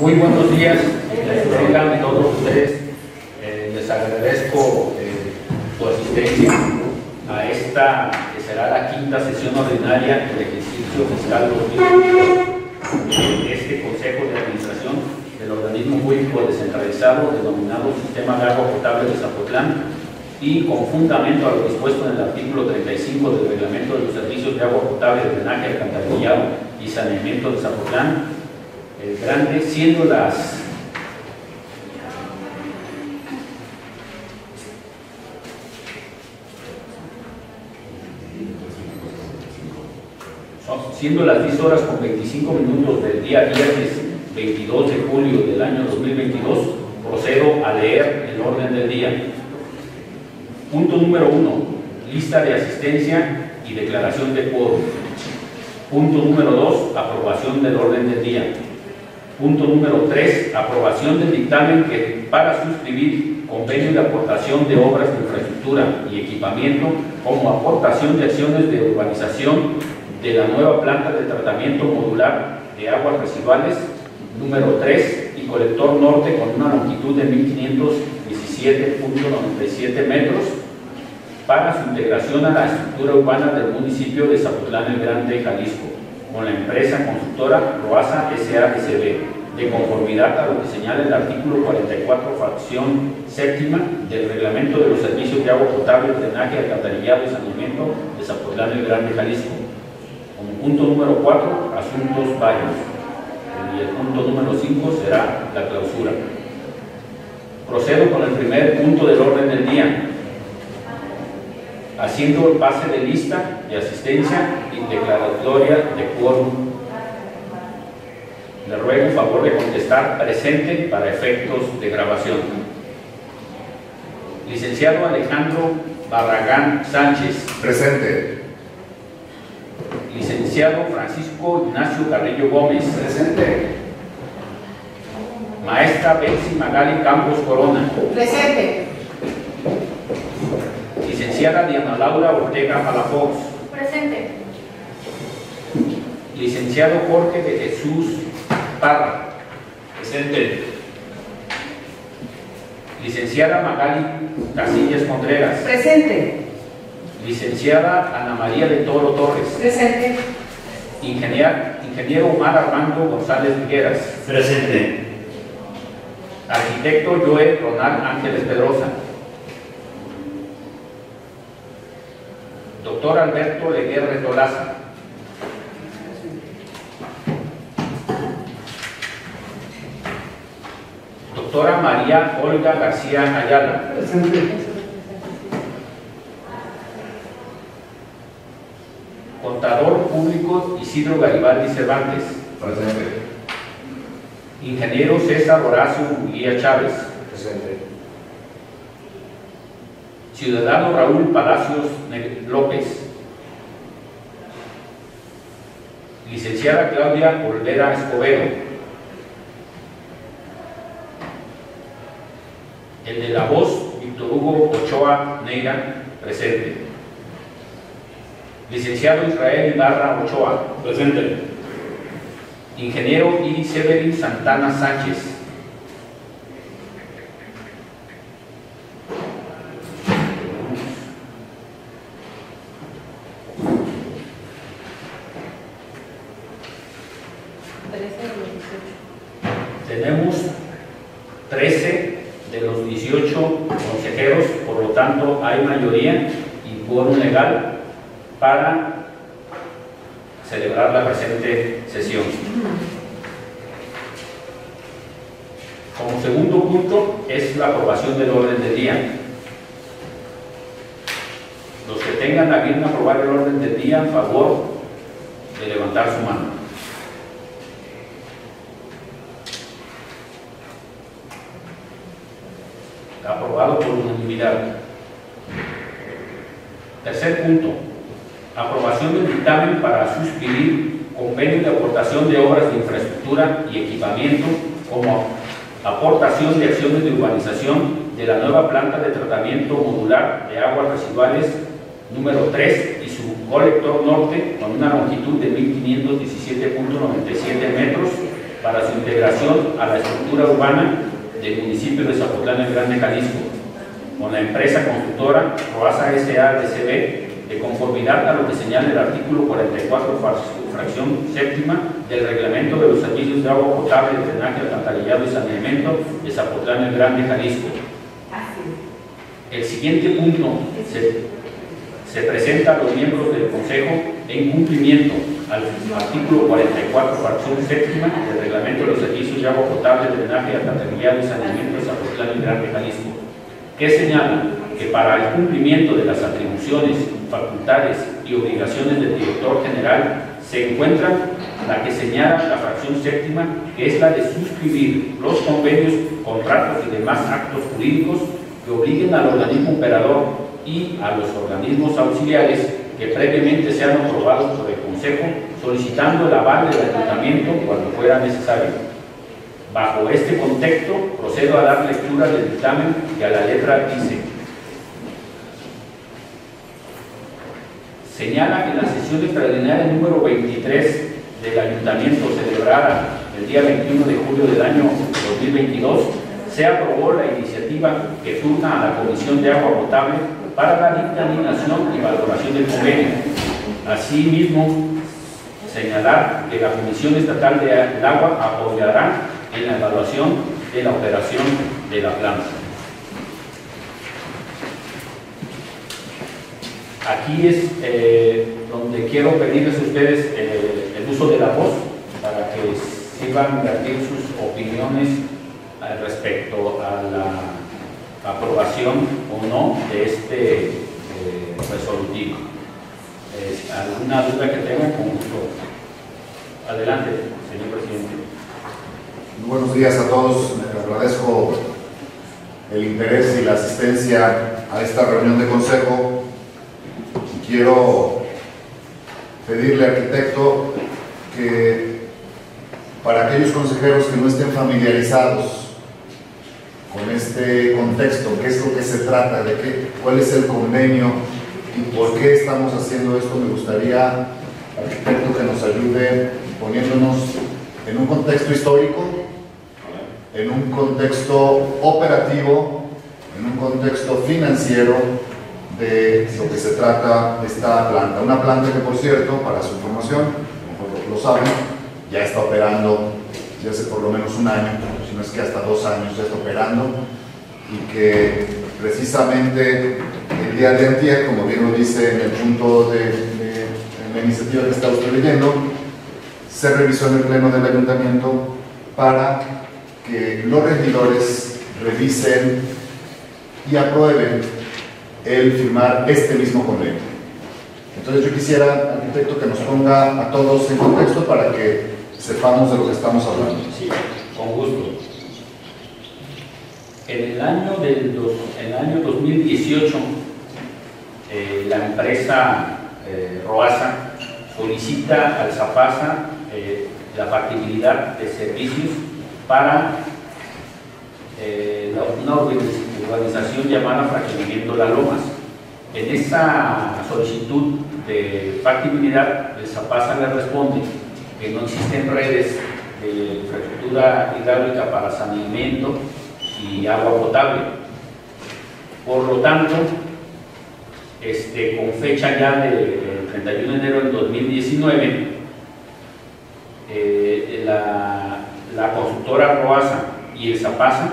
Muy buenos días, tengan todos ustedes. Les agradezco su asistencia a esta que será la quinta sesión ordinaria del ejercicio fiscal 2022 de este Consejo de Administración del organismo público descentralizado denominado Sistema de Agua Potable de Zapotlán, y con fundamento a lo dispuesto en el artículo 35 del Reglamento de los Servicios de Agua Potable, Drenaje, Alcantarillado y Saneamiento de Zapotlán, el Grande, siendo las siendo las 10 horas con 25 minutos del día viernes 22 de julio del año 2022, procedo a leer el orden del día. Punto número 1, lista de asistencia y declaración de quórum. Punto número 2, aprobación del orden del día. Punto número 3, aprobación del dictamen que para suscribir convenio de aportación de obras de infraestructura y equipamiento como aportación de acciones de urbanización de la nueva planta de tratamiento modular de aguas residuales número 3 y colector norte con una longitud de 1517.97 metros para su integración a la estructura urbana del municipio de Zapotlán el Grande, Jalisco, con la empresa constructora Roasa S.A.S.B., de conformidad a lo que señala el artículo 44, fracción séptima del Reglamento de los Servicios de Agua Potable, Drenaje, Alcantarillado y Saneamiento de Zapotlán el Grande, Jalisco. Como punto número 4, asuntos varios. Y el punto número 5 será la clausura. Procedo con el primer punto del orden del día, haciendo el pase de lista de asistencia y declaratoria de quórum. Le ruego el favor de contestar presente para efectos de grabación. Licenciado Alejandro Barragán Sánchez. Presente. Licenciado Francisco Ignacio Carrillo Gómez. Presente. Maestra Betsy Magali Campos Corona. Presente. Licenciada Diana Laura Ortega Palafox. Presente. Licenciado Jorge de Jesús Parra. Presente. Licenciada Magali Casillas Contreras. Presente. Licenciada Ana María de Toro Torres. Presente. Ingeniero Omar Armando González Vigueras. Presente. Arquitecto Joel Ronald Ángeles Pedrosa. Doctor Alberto Leguerre Tolaza. Doctora María Olga García Ayala. Presente. Contador Público Isidro Garibaldi Cervantes. Presente. Ingeniero César Horacio Guía Chávez. Presente. Ciudadano Raúl Palacios López. Licenciada Claudia Olvera Escobedo. El de la voz, Víctor Hugo Ochoa Neira, presente. Licenciado Israel Ibarra Ochoa. Presente. Ingeniero Iris Severin Santana Sánchez. Tenemos 13 de los 18 consejeros, por lo tanto hay mayoría y quórum legal para celebrar la presente sesión. Como segundo punto es la aprobación del orden del día. Los que tengan a bien aprobar el orden del día, a favor de levantar su mano. Aprobado por unanimidad. Tercer punto, aprobación del dictamen para suscribir convenio de aportación de obras de infraestructura y equipamiento como aportación de acciones de urbanización de la nueva planta de tratamiento modular de aguas residuales número 3 y su colector norte con una longitud de 1517.97 metros para su integración a la estructura urbana del municipio de Zapotlán el Grande, Jalisco, con la empresa constructora Roasa S.A. DCB, de conformidad a lo que señala el artículo 44, fracción séptima del Reglamento de los Servicios de Agua Potable, Drenaje, Alcantarillado y Saneamiento de Zapotlán el Grande, Jalisco. El siguiente punto se presenta a los miembros del Consejo en cumplimiento al artículo 44, fracción séptima del Reglamento de los Servicios de Agua Potable, Drenaje, Alcantarillado y Saneamiento de Zapotlán el Grande, Jalisco, que señala que para el cumplimiento de las atribuciones, facultades y obligaciones del director general se encuentra la que señala la fracción séptima, que es la de suscribir los convenios, contratos y demás actos jurídicos que obliguen al organismo operador y a los organismos auxiliares que previamente sean aprobados por el Consejo, solicitando el aval del ayuntamiento cuando fuera necesario. Bajo este contexto, procedo a dar lectura del dictamen que a la letra dice: señala que en la sesión extraordinaria número 23 del Ayuntamiento, celebrada el día 21 de julio del año 2022, se aprobó la iniciativa que turna a la Comisión de Agua Potable para la dictaminación y valoración del convenio. Asimismo, señalar que la Comisión Estatal del Agua apoyará en la evaluación de la operación de la planta. Aquí es donde quiero pedirles a ustedes el uso de la voz para que sirvan vertir sus opiniones respecto a la aprobación o no de este resolutivo. ¿Alguna duda que tengan? Con gusto. Adelante, señor presidente. Muy buenos días a todos. Les agradezco el interés y la asistencia a esta reunión de consejo. Quiero pedirle, arquitecto, que para aquellos consejeros que no estén familiarizados con este contexto, qué es lo que se trata, cuál es el convenio y por qué estamos haciendo esto, me gustaría, arquitecto, que nos ayude poniéndonos en un contexto histórico, en un contexto operativo, en un contexto financiero de lo que se trata de esta planta. Una planta que, por cierto, para su información, como lo saben, ya está operando desde hace por lo menos un año, si no es que hasta 2 años ya está operando, y que precisamente el día de antier, como bien lo dice en el punto de la iniciativa que está usted leyendo, se revisó en el pleno del ayuntamiento para que los regidores revisen y aprueben el firmar este mismo convenio. Entonces yo quisiera, arquitecto, que nos ponga a todos en contexto para que sepamos de lo que estamos hablando. Sí, con gusto. En el año 2018, la empresa Roasa solicita al Zapasa la factibilidad de servicios para una organización llamada Fraccionamiento Las Lomas. En esa solicitud de factibilidad, el Zapasa le responde que no existen redes de infraestructura hidráulica para saneamiento y agua potable. Por lo tanto, con fecha ya del 31 de enero del 2019, la constructora Roasa y el Zapasa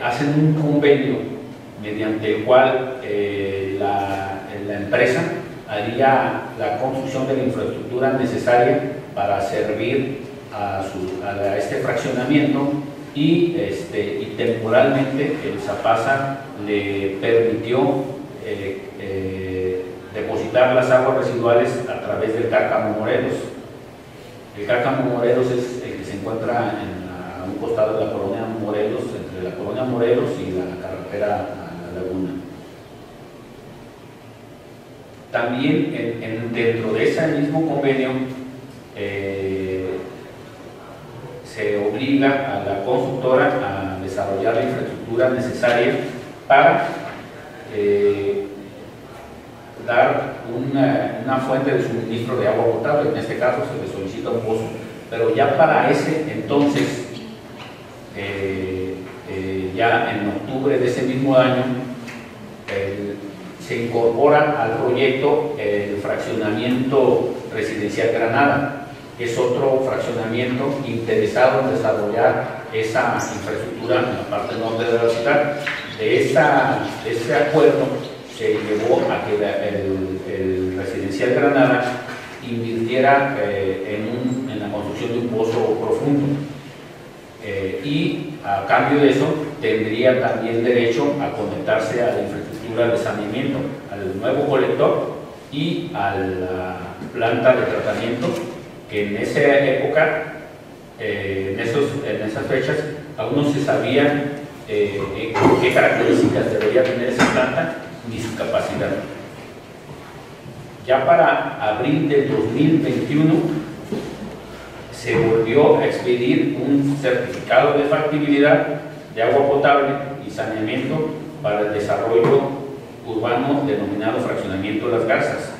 hacen un convenio mediante el cual la empresa haría la construcción de la infraestructura necesaria para servir a este fraccionamiento y temporalmente el Zapasa le permitió depositar las aguas residuales a través del Cárcamo Morelos. El Cárcamo Morelos es el que se encuentra a un costado de la colonia Morelos, entre la colonia Morelos y la carretera a la Laguna. También dentro de ese mismo convenio se obliga a la constructora a desarrollar la infraestructura necesaria para dar una fuente de suministro de agua potable. En este caso se le solicita un pozo. pero ya para ese entonces, ya en octubre de ese mismo año, se incorpora al proyecto el fraccionamiento residencial Granada, que es otro fraccionamiento interesado en desarrollar esa infraestructura en la parte norte de la ciudad. De ese acuerdo se llevó a que el residencial Granada invirtiera en la construcción de un pozo profundo. Y a cambio de eso tendría también derecho a conectarse a la infraestructura de saneamiento, al nuevo colector y a la planta de tratamiento, que en esa época, en esas fechas, aún no se sabía qué características debería tener esa planta ni su capacidad. Ya para abril del 2021 se volvió a expedir un certificado de factibilidad de agua potable y saneamiento para el desarrollo urbano denominado Fraccionamiento Las Garzas.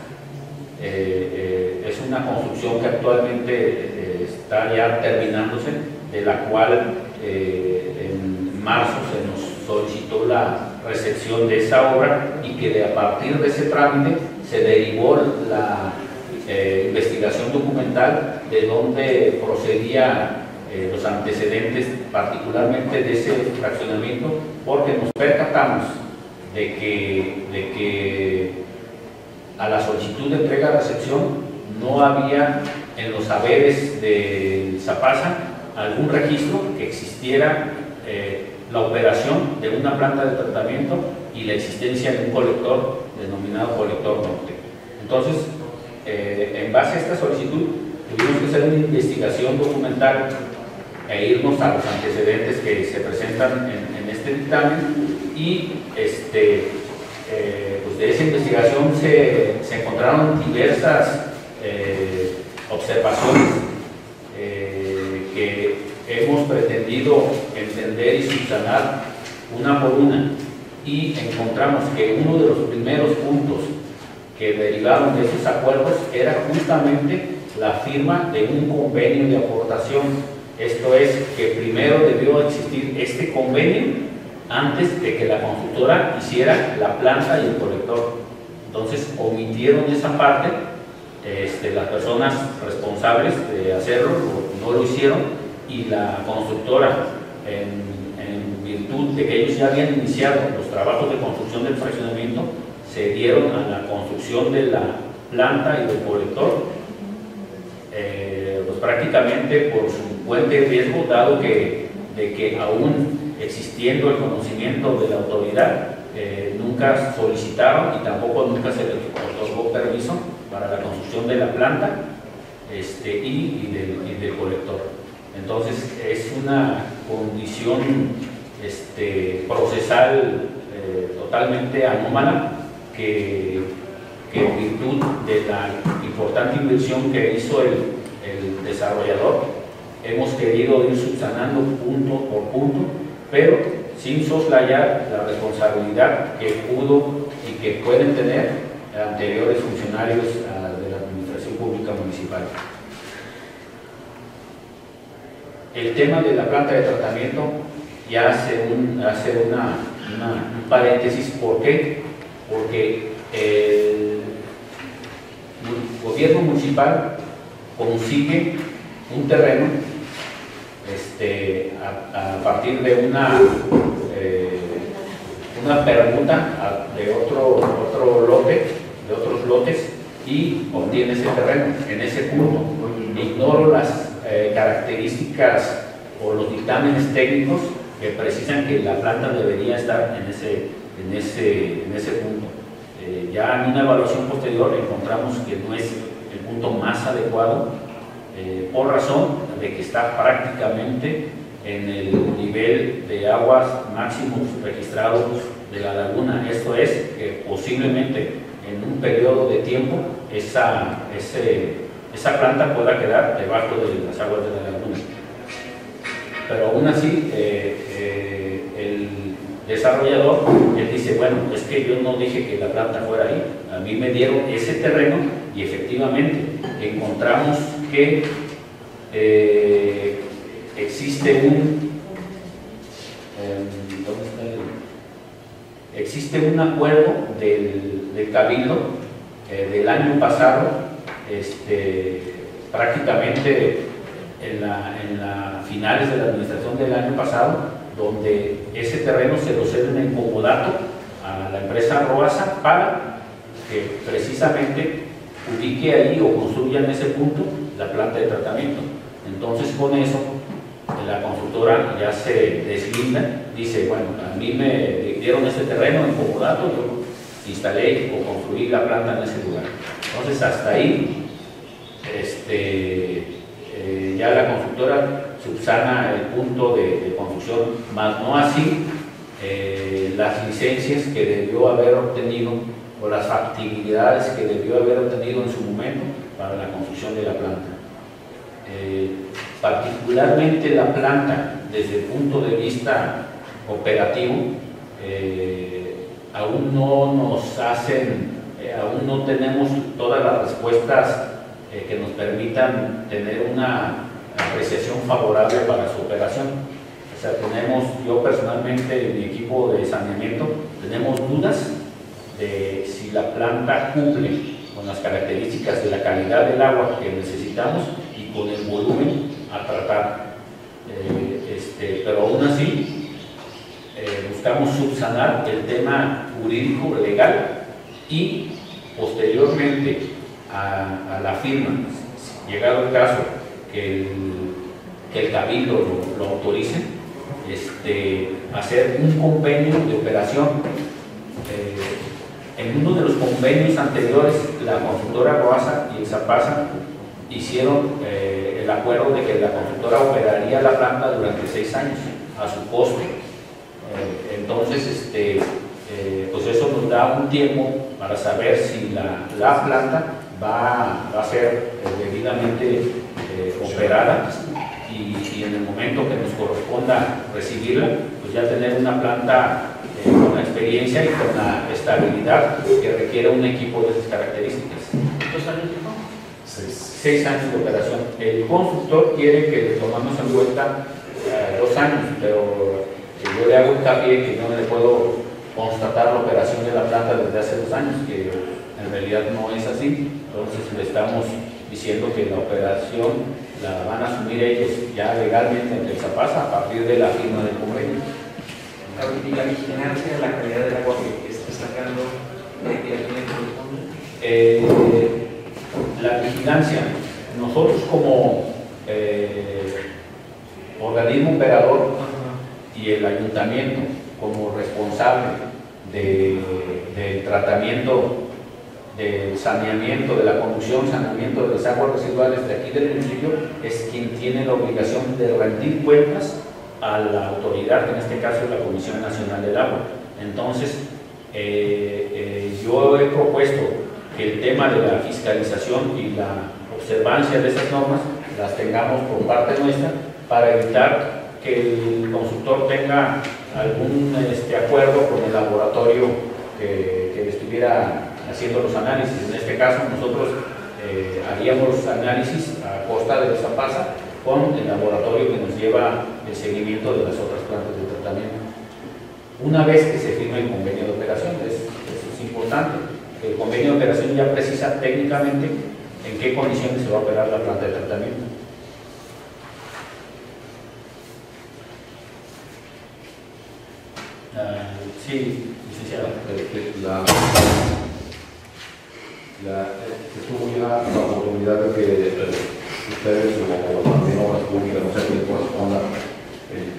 Es una construcción que actualmente está ya terminándose, de la cual en marzo se nos solicitó la recepción de esa obra, y que a partir de ese trámite se derivó la investigación documental de dónde procedía los antecedentes, particularmente de ese fraccionamiento, porque nos percatamos de que a la solicitud de entrega-recepción no había en los saberes de Zapasa algún registro que existiera la operación de una planta de tratamiento y la existencia de un colector denominado colector norte. Entonces, en base a esta solicitud, tuvimos que hacer una investigación documental e irnos a los antecedentes que se presentan en este dictamen, y pues de esa investigación se encontraron diversas observaciones que hemos pretendido entender y subsanar una por una, y encontramos que uno de los primeros puntos que derivaron de esos acuerdos era justamente la firma de un convenio de aportación. Esto es, que primero debió existir este convenio antes de que la constructora hiciera la planta y el colector. Entonces omitieron esa parte, las personas responsables de hacerlo no lo hicieron, y la constructora, en virtud de que ellos ya habían iniciado los trabajos de construcción del fraccionamiento, se dieron a la construcción de la planta y del colector, pues prácticamente por su fuerte riesgo, dado de que aún existiendo el conocimiento de la autoridad, nunca solicitaron y tampoco nunca se les otorgó permiso para la construcción de la planta y del colector. Entonces es una condición procesal totalmente anómala, que en virtud de la importante inversión que hizo el desarrollador, hemos querido ir subsanando punto por punto, pero sin soslayar la responsabilidad que pudo y que pueden tener anteriores funcionarios de la Administración Pública Municipal. El tema de la planta de tratamiento ya hace un paréntesis. ¿Por qué? Porque el gobierno municipal consigue un terreno a partir de una permuta de otro lote, de otros lotes, y obtiene ese terreno en ese punto. Ignoro las características o los dictámenes técnicos que precisan que la planta debería estar en ese punto. Ya en una evaluación posterior encontramos que no es el punto más adecuado, por razón de que está prácticamente en el nivel de aguas máximos registrados de la laguna. Esto es, que posiblemente en un periodo de tiempo esa planta pueda quedar debajo de las aguas de la laguna. Pero aún así, el desarrollador, él dice, bueno, es que yo no dije que la planta fuera ahí, a mí me dieron ese terreno, y efectivamente encontramos que existe un acuerdo del Cabildo del año pasado, prácticamente en la finales de la administración del año pasado, donde ese terreno se lo ceden en comodato a la empresa Roasa para que precisamente ubique ahí o construya en ese punto la planta de tratamiento. Entonces, con eso la constructora ya se deslinda, dice, bueno, a mí me dieron ese terreno en comodato, yo instalé o construí la planta en ese lugar. Entonces, hasta ahí ya la constructora subsana el punto de construcción, más no así las licencias que debió haber obtenido o las factibilidades que debió haber obtenido en su momento para la construcción de la planta. Particularmente la planta, desde el punto de vista operativo, aún no nos hacen, aún no tenemos todas las respuestas que nos permitan tener una apreciación favorable para su operación. O sea, yo personalmente, mi equipo de saneamiento, tenemos dudas de si la planta cumple con las características de la calidad del agua que necesitamos y con el volumen a tratar. Pero aún así, buscamos subsanar el tema jurídico legal y posteriormente a la firma, llegado el caso que el Cabildo lo autorice, hacer un convenio de operación. En uno de los convenios anteriores, la constructora Roasa y el Zapasa hicieron el acuerdo de que la constructora operaría la planta durante 6 años a su costo. Entonces, pues eso nos da un tiempo para saber si la planta va a ser debidamente operada y en el momento que nos corresponda recibirla, pues ya tener una planta con la experiencia y con la estabilidad que requiere un equipo de esas características. ¿Cuántos años dijo? 6 años de operación. El constructor quiere que le tomamos en cuenta 2 años, pero yo le hago hincapié que no le puedo constatar la operación de la planta desde hace 2 años, que en realidad no es así. Entonces le estamos diciendo que la operación la van a asumir ellos ya legalmente ante el Zapasa a partir de la firma del convenio. ¿Y la vigilancia de la calidad del agua que está sacando la vigilancia, nosotros como organismo operador y el ayuntamiento como responsable del tratamiento, del saneamiento, de la conducción, saneamiento de las aguas residuales de aquí del municipio, es quien tiene la obligación de rendir cuentas a la autoridad, que en este caso es la Comisión Nacional del Agua. Entonces, yo he propuesto que el tema de la fiscalización y la observancia de esas normas las tengamos por parte nuestra para evitar que el constructor tenga algún acuerdo con el laboratorio que estuviera haciendo los análisis. En este caso, nosotros haríamos los análisis a costa de los Zapasa con el laboratorio que nos lleva el seguimiento de las otras plantas de tratamiento. Una vez que se firme el convenio de operación, eso es importante, que el convenio de operación ya precisa técnicamente en qué condiciones se va a operar la planta de tratamiento. Sí, licenciada. Tuvo ya la oportunidad de que ustedes o también obras públicas, no sé quién corresponda,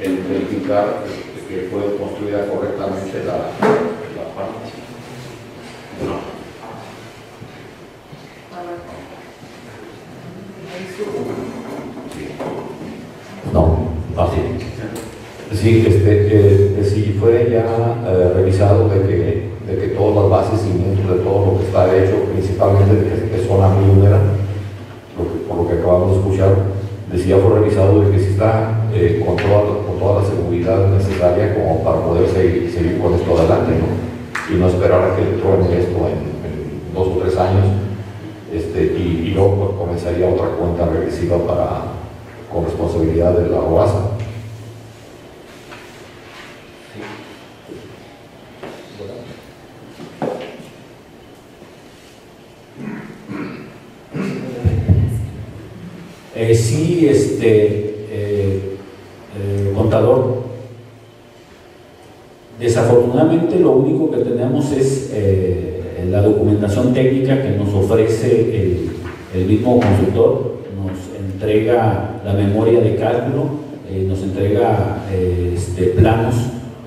el verificar que fue construida correctamente la parte. No, así. Sí, si fue ya revisado de que todas las bases y cimientos de todo lo que está hecho, principalmente de que zona muy húmeda, por lo que acabamos de escuchar, decía fue revisado de que sí está con toda la seguridad necesaria como para poder seguir con esto adelante, ¿no? Y no esperar a que truene esto en 2 o 3 años, y luego pues, comenzaría otra cuenta regresiva integridad de la OASA. Sí, contador, desafortunadamente lo único que tenemos es la documentación técnica que nos ofrece el mismo consultor. Nos entrega la memoria de cálculo, nos entrega planos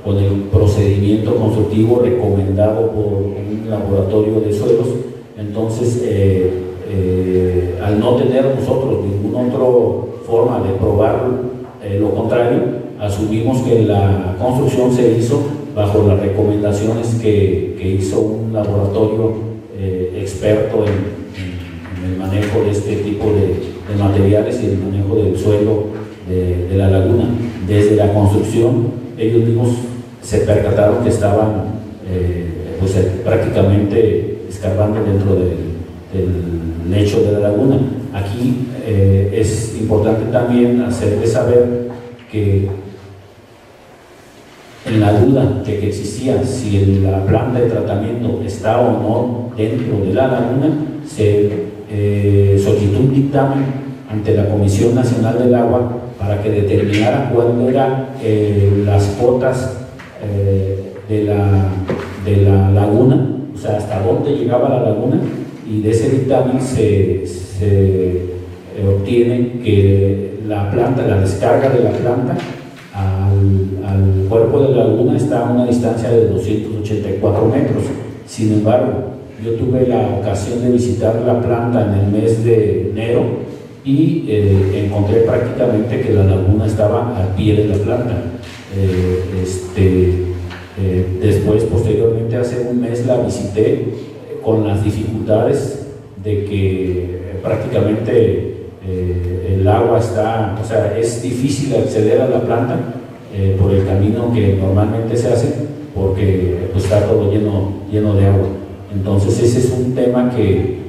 con el procedimiento constructivo recomendado por un laboratorio de suelos. Entonces, al no tener nosotros ninguna otra forma de probar lo contrario, asumimos que la construcción se hizo bajo las recomendaciones que hizo un laboratorio experto en el manejo de este tipo de materiales y el manejo del suelo de la laguna. Desde la construcción, ellos mismos se percataron que estaban prácticamente escarbando dentro del lecho de la laguna. Aquí es importante también hacerles saber que en la duda de que existía si la planta de tratamiento está o no dentro de la laguna, se solicitó un dictamen ante la Comisión Nacional del Agua para que determinara cuáles eran las cotas de la laguna, o sea, hasta dónde llegaba la laguna, y de ese dictamen se obtiene que la descarga de la planta al cuerpo de la laguna está a una distancia de 284 metros. Sin embargo, yo tuve la ocasión de visitar la planta en el mes de enero y encontré prácticamente que la laguna estaba al pie de la planta. Después, posteriormente, hace un mes la visité con las dificultades de que prácticamente el agua está, o sea, es difícil acceder a la planta por el camino que normalmente se hace, porque pues, está todo lleno de agua. Entonces ese es un tema que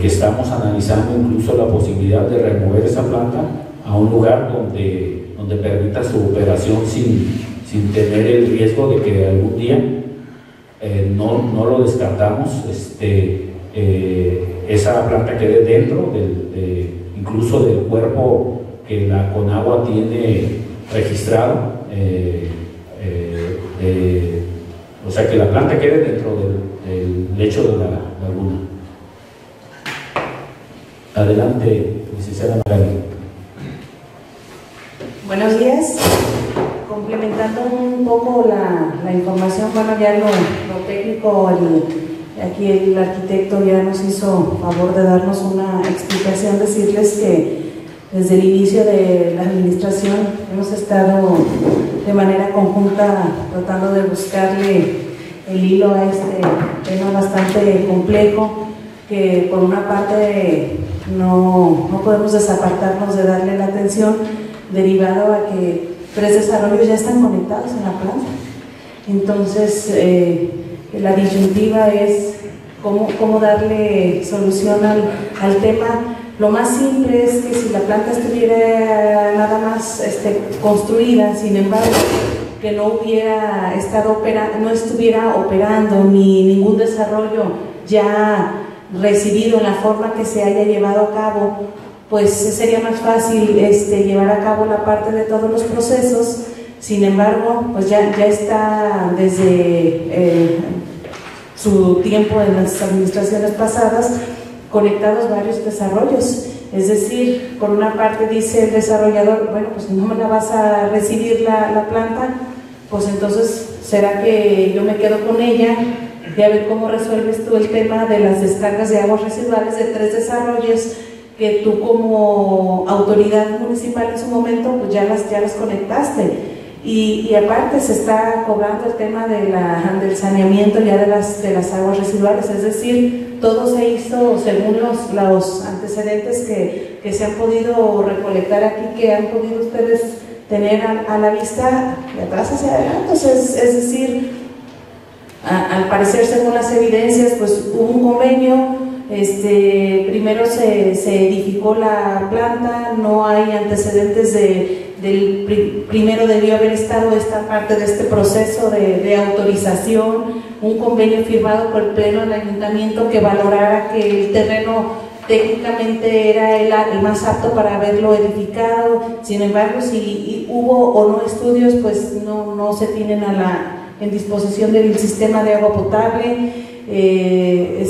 estamos analizando, incluso la posibilidad de remover esa planta a un lugar donde permita su operación sin tener el riesgo de que algún día no lo descartamos, esa planta quede dentro incluso del cuerpo que la Conagua tiene registrado, o sea, que la planta quede dentro del lecho de la laguna. Adelante, licenciada Magali. Buenos días. Complementando un poco la información, bueno, ya lo técnico, aquí el arquitecto ya nos hizo favor de darnos una explicación, decirles que desde el inicio de la administración hemos estado de manera conjunta tratando de buscarle el hilo a este tema bastante complejo, que por una parte no podemos desapartarnos de darle la atención, derivado a que 3 desarrollos ya están conectados en la planta. Entonces, la disyuntiva es cómo darle solución al tema. Lo más simple es que si la planta estuviera nada más construida, sin embargo, que no estuviera operando ni ningún desarrollo ya recibido en la forma que se haya llevado a cabo, pues sería más fácil llevar a cabo la parte de todos los procesos. Sin embargo, pues ya está desde su tiempo en las administraciones pasadas conectados varios desarrollos. Es decir, por una parte dice el desarrollador, bueno, pues no me la vas a recibir la planta, pues entonces será que yo me quedo con ella y a ver cómo resuelves tú el tema de las descargas de aguas residuales de 3 desarrollos que tú como autoridad municipal en su momento pues ya las conectaste. Y aparte se está cobrando el tema del saneamiento ya de las aguas residuales, es decir, todo se hizo según los antecedentes que se han podido recolectar aquí, que han podido ustedes tener a la vista de atrás hacia adelante. Es decir, al parecer, según las evidencias, pues hubo un convenio, Primero se edificó la planta, no hay antecedentes primero debió haber estado esta parte de este proceso de autorización, un convenio firmado por el Pleno del Ayuntamiento que valorara que el terreno técnicamente era el más apto para haberlo edificado. Sin embargo, si hubo o no estudios, pues no se tienen en disposición del sistema de agua potable.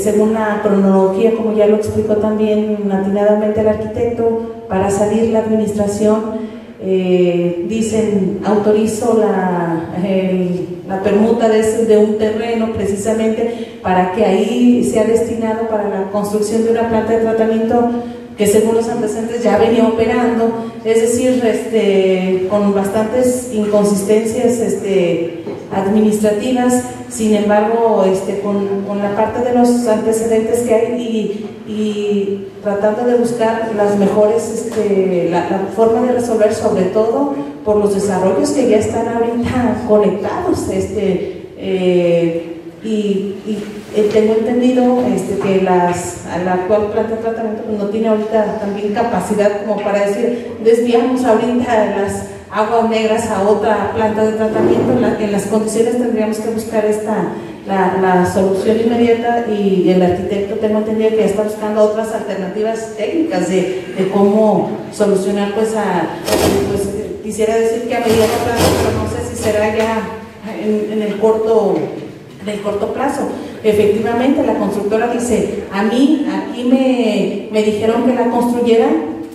Según la cronología, como ya lo explicó también atinadamente el arquitecto, para salir la administración, dicen, autorizo la permuta de un terreno precisamente para que ahí sea destinado para la construcción de una planta de tratamiento que según los antecedentes ya venía operando, es decir, con bastantes inconsistencias administrativas. Sin embargo, con la parte de los antecedentes que hay y tratando de buscar las mejores, la forma de resolver, sobre todo por los desarrollos que ya están ahorita conectados, tengo entendido que la actual planta de tratamiento no tiene ahorita también capacidad como para decir, desviamos ahorita las aguas negras a otra planta de tratamiento. En las condiciones tendríamos que buscar la solución inmediata, y el arquitecto, tengo entendido que está buscando otras alternativas técnicas de cómo solucionar, quisiera decir que a mediano plazo, pero no sé si será ya en el corto plazo. Efectivamente, la constructora dice, a mí aquí me dijeron que la construyera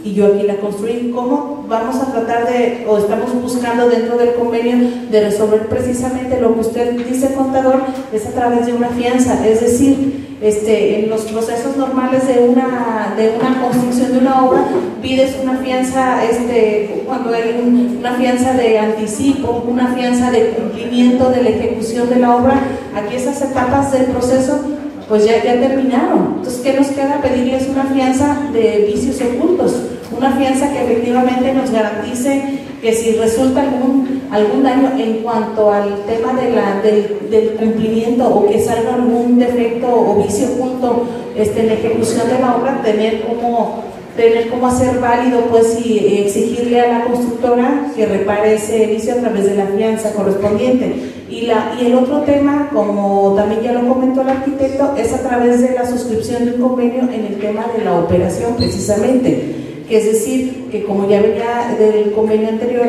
y yo aquí la construí. ¿Cómo vamos a tratar o estamos buscando dentro del convenio de resolver precisamente lo que usted dice, contador? Es a través de una fianza, es decir, en los procesos normales de una construcción de una obra, pides una fianza, cuando hay una fianza de anticipo, una fianza de cumplimiento de la ejecución de la obra. Aquí esas etapas del proceso pues ya terminaron. Entonces, ¿qué nos queda? Pedirles una fianza de vicios ocultos, una fianza que efectivamente nos garantice que si resulta algún daño en cuanto al tema del cumplimiento, o que salga algún defecto o vicio oculto en la ejecución de la obra, tener cómo hacer válido, pues, y exigirle a la constructora que repare ese vicio a través de la fianza correspondiente. Y el otro tema, como también ya lo comentó el arquitecto, es a través de la suscripción de un convenio en el tema de la operación, precisamente, que es decir, que como ya venía del convenio anterior,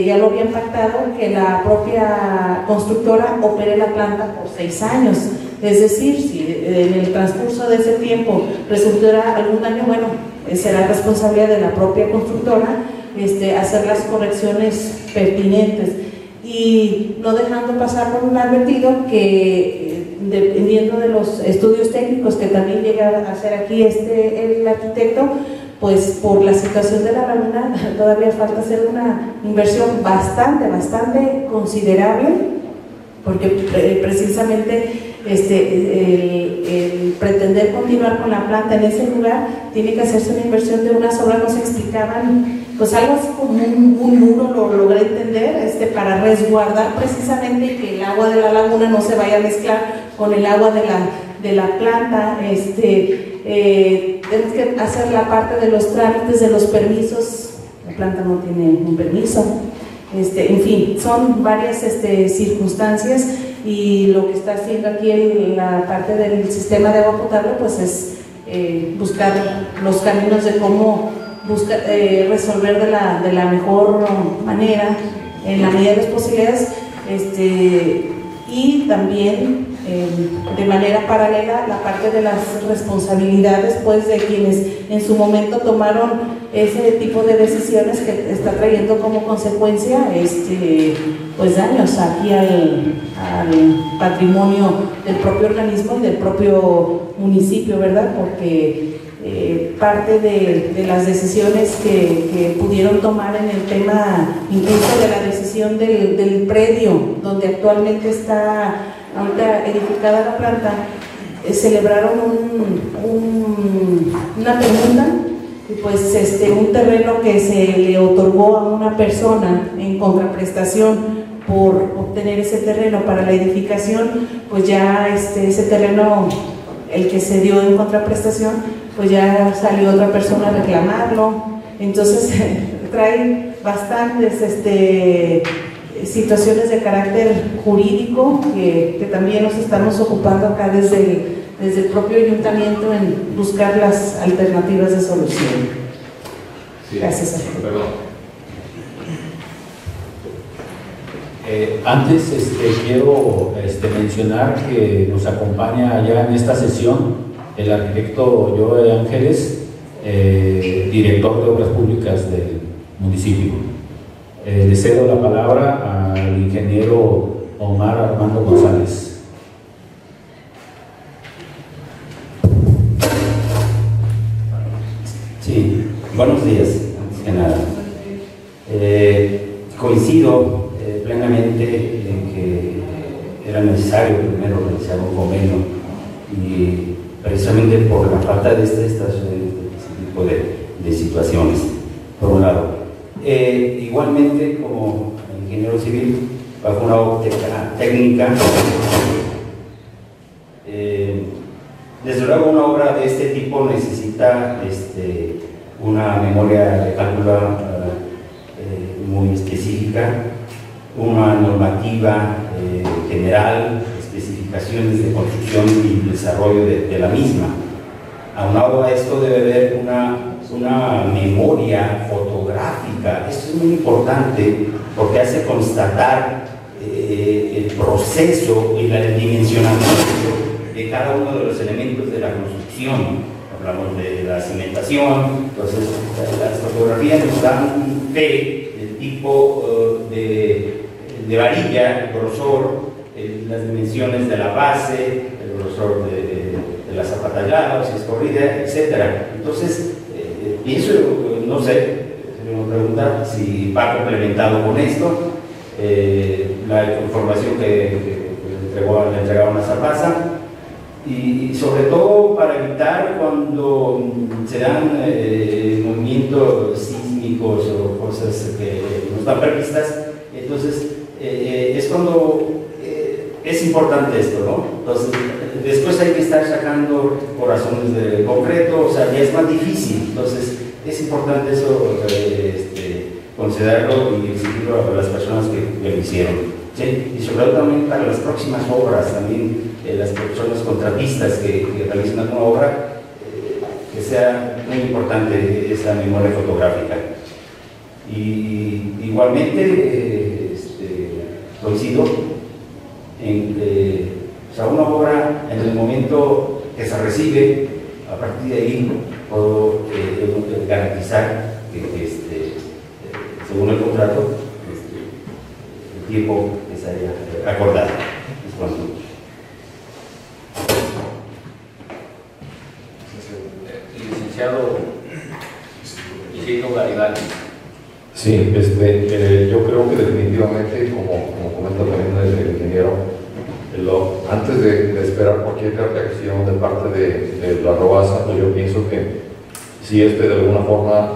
ya lo habían pactado, que la propia constructora opere la planta por 6 años. Es decir, si en el transcurso de ese tiempo resultará algún daño, bueno, será responsabilidad de la propia constructora hacer las correcciones pertinentes, y no dejando pasar por un advertido que, dependiendo de los estudios técnicos que también llega a hacer aquí el arquitecto, pues por la situación de la laguna todavía falta hacer una inversión bastante considerable, porque precisamente el pretender continuar con la planta en ese lugar tiene que hacerse una inversión de unas obras. Nos explicaban pues algo así como un muro, lo logré entender, para resguardar precisamente que el agua de la laguna no se vaya a mezclar con el agua de la planta. Tenemos que hacer la parte de los trámites, de los permisos. La planta no tiene un permiso. En fin, son varias circunstancias, y lo que está haciendo aquí la parte del sistema de agua potable pues es buscar los caminos de cómo resolver de la mejor manera, en la medida de las posibilidades, y también de manera paralela la parte de las responsabilidades, pues, de quienes en su momento tomaron ese tipo de decisiones que está trayendo como consecuencia pues daños aquí al patrimonio del propio organismo y del propio municipio, ¿verdad? Porque parte de las decisiones que pudieron tomar en el tema, incluso de la decisión del predio donde actualmente está ahorita edificada la planta, celebraron una permuta, y pues un terreno que se le otorgó a una persona en contraprestación por obtener ese terreno para la edificación, pues ya ese terreno el que se dio en contraprestación, pues ya salió otra persona a reclamarlo. Entonces trae bastantes situaciones de carácter jurídico que también nos estamos ocupando acá desde el propio ayuntamiento en buscar las alternativas de solución. Sí. Gracias. Perdón. Antes quiero mencionar que nos acompaña ya en esta sesión el arquitecto Joe Ángeles, director de Obras Públicas del municipio. Le cedo la palabra al ingeniero Omar Armando González. Sí, buenos días, antes que nada. Coincido plenamente en que era necesario primero realizar un convenio y precisamente por la falta de este tipo de situaciones, por un lado. Igualmente, como ingeniero civil, bajo una óptica técnica, desde luego una obra de este tipo necesita una memoria de cálculo muy específica, una normativa general, especificaciones de construcción y desarrollo de la misma. Aunado a esto debe haber una memoria fotográfica. Esto es muy importante porque hace constatar el proceso y el dimensionamiento de cada uno de los elementos de la construcción. Hablamos de la cimentación, entonces las fotografías nos dan fe del tipo de varilla, el grosor, las dimensiones de la base, el grosor de la zapatallada, si es corrida, etc. Entonces, pienso, no sé, se me pregunta si va complementado con esto, la información que le entregaron a Sarbaza, y sobre todo para evitar cuando se dan movimientos sísmicos o cosas que no están previstas. Entonces es cuando es importante esto, ¿no? Entonces después hay que estar sacando corazones de concreto, o sea, ya es más difícil. Entonces es importante eso, considerarlo y exigirlo a las personas que lo hicieron, ¿sí? Y sobre todo también para las próximas obras, también las personas contratistas que realizan alguna obra, que sea muy importante esa memoria fotográfica. Y igualmente coincido en que una obra, en el momento que se recibe, a partir de ahí puedo garantizar que según el contrato, el tiempo que se haya acordado. Licenciado Isidro Garibaldi. Sí, yo creo que definitivamente, como comenta también el ingeniero, antes de esperar cualquier reacción de parte de la ROASA, pues yo pienso que si de alguna forma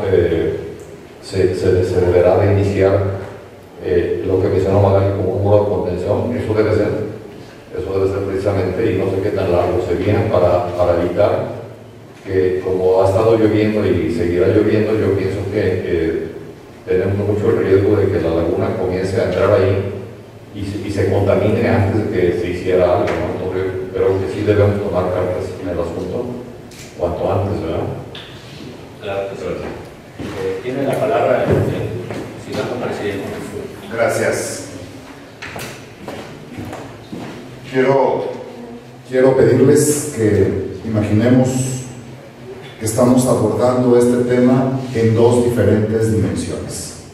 se deberá de iniciar lo que mencionó Magali como un muro de contención, eso debe ser precisamente, y no sé qué tan largo se viene para evitar que, como ha estado lloviendo y seguirá lloviendo, yo pienso que tenemos mucho el riesgo de que la laguna comience a entrar ahí y se contamine antes de que se hiciera algo, ¿no? Entonces, creo que sí debemos tomar cartas en el asunto cuanto antes, ¿verdad? Claro que sí. Tiene la palabra el ciudadano presidente. Gracias. Quiero pedirles que imaginemos que estamos abordando este tema en dos diferentes dimensiones.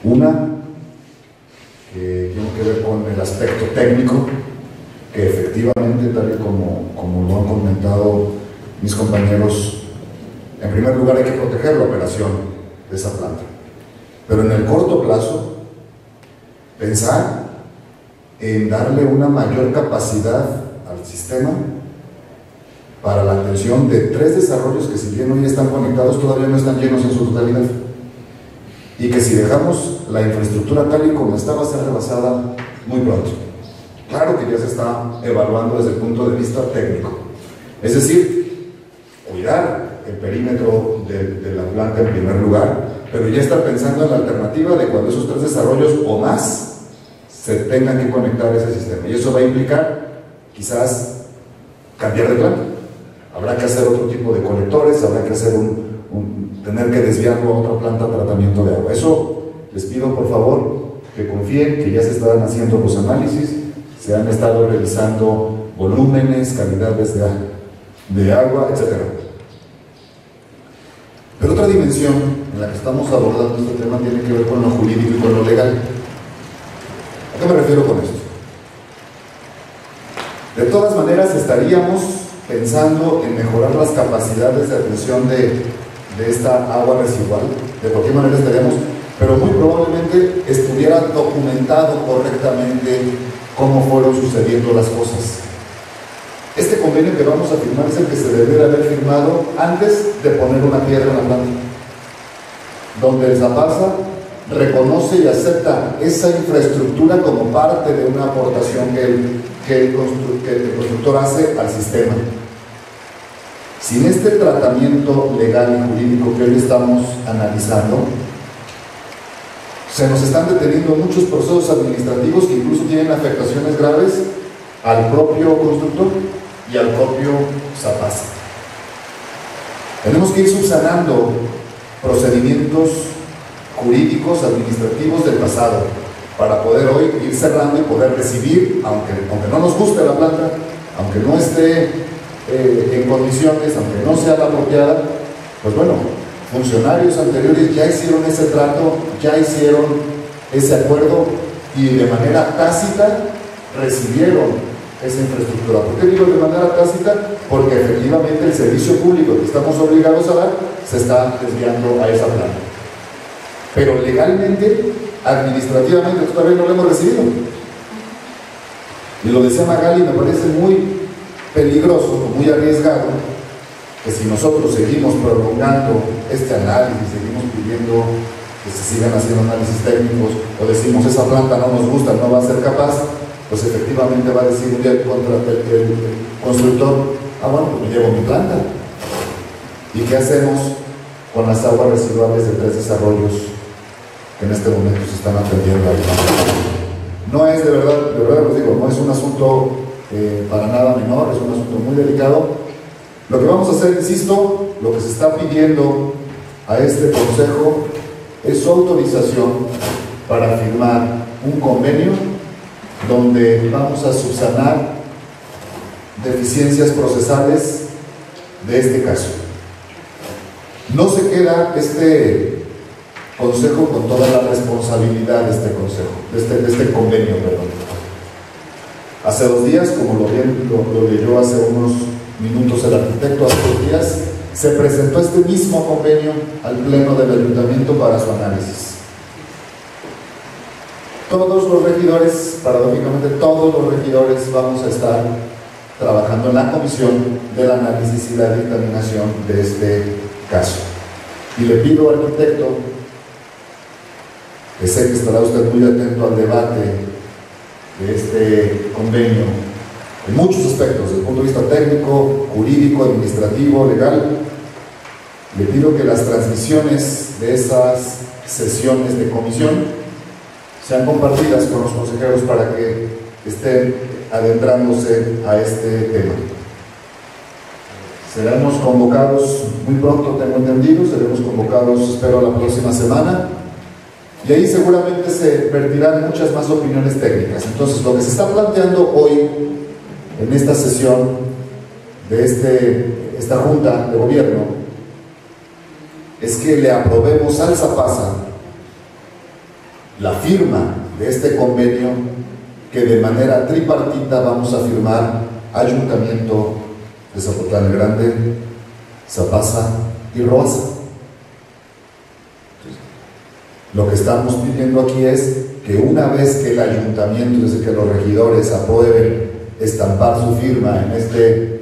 Una que tiene que ver con el aspecto técnico, que efectivamente, tal y como lo han comentado mis compañeros, en primer lugar hay que proteger la operación de esa planta. Pero en el corto plazo, pensar en darle una mayor capacidad al sistema para la atención de 3 desarrollos que, si bien hoy están conectados, todavía no están llenos en su totalidad, y que si dejamos la infraestructura tal y como está, va a ser rebasada muy pronto. Claro que ya se está evaluando desde el punto de vista técnico, Es decir, cuidar el perímetro de la planta en primer lugar, pero ya estar pensando en la alternativa de cuando esos 3 desarrollos o más se tengan que conectar a ese sistema. Y eso va a implicar quizás cambiar de planta. Habrá que hacer otro tipo de colectores, habrá que hacer tener que desviarlo a otra planta de tratamiento de agua. Eso les pido por favor que confíen que ya se están haciendo los análisis, se han estado revisando volúmenes, calidades de agua, etc. Pero otra dimensión en la que estamos abordando este tema tiene que ver con lo jurídico y con lo legal. ¿A qué me refiero con esto? De todas maneras estaríamos pensando en mejorar las capacidades de atención de esta agua residual. De cualquier manera estaríamos, pero muy probablemente estuviera documentado correctamente cómo fueron sucediendo las cosas. Este convenio que vamos a firmar es el que se debería haber firmado antes de poner una piedra en la planta, donde el Zapasa reconoce y acepta esa infraestructura como parte de una aportación que el constructor hace al sistema. Sin este tratamiento legal y jurídico que hoy estamos analizando, se nos están deteniendo muchos procesos administrativos que incluso tienen afectaciones graves al propio constructor y al propio Zapasa. Tenemos que ir subsanando procedimientos jurídicos, administrativos del pasado, para poder hoy ir cerrando y poder recibir, aunque no nos guste la planta, aunque no esté en condiciones, aunque no sea la apropiada, pues bueno, funcionarios anteriores ya hicieron ese trato, ya hicieron ese acuerdo y de manera tácita recibieron esa infraestructura. ¿Por qué digo de manera tácita? Porque efectivamente el servicio público que estamos obligados a dar se está desviando a esa planta. Pero legalmente, administrativamente, todavía no lo hemos recibido. Y lo decía Magali, me parece muy peligroso, muy arriesgado, que si nosotros seguimos prolongando este análisis, seguimos pidiendo que se sigan haciendo análisis técnicos, o decimos esa planta no nos gusta, no va a ser capaz, pues efectivamente va a decir un día contra el constructor, bueno, pues me llevo mi planta. ¿Y qué hacemos con las aguas residuales de 3 desarrollos que en este momento se están atendiendo ahí? No es de verdad les digo, no es un asunto para nada menor, es un asunto muy delicado. Lo que vamos a hacer, insisto, lo que se está pidiendo a este consejo es su autorización para firmar un convenio donde vamos a subsanar deficiencias procesales de este caso. No se queda este consejo con toda la responsabilidad de este consejo, de este convenio, perdón. Hace 2 días, como lo leyó hace unos minutos el arquitecto, hace 2 días se presentó este mismo convenio al Pleno del Ayuntamiento para su análisis. Todos los regidores, paradójicamente todos los regidores, vamos a estar trabajando en la comisión del análisis y la dictaminación de este caso. Y le pido al arquitecto, que sé que estará usted muy atento al debate de este convenio en muchos aspectos, desde el punto de vista técnico, jurídico, administrativo, legal. Le pido que las transmisiones de esas sesiones de comisión sean compartidas con los consejeros para que estén adentrándose a este tema. Seremos convocados muy pronto, tengo entendido, seremos convocados, espero, la próxima semana, y ahí seguramente se vertirán muchas más opiniones técnicas. Entonces, lo que se está planteando hoy en esta sesión de esta Junta de Gobierno es que le aprobemos al Zapasa la firma de este convenio que de manera tripartita vamos a firmar Ayuntamiento de Zapotlán el Grande, Zapasa y Roasa. Lo que estamos pidiendo aquí es que una vez que el ayuntamiento, es decir, que los regidores aprueben estampar su firma en este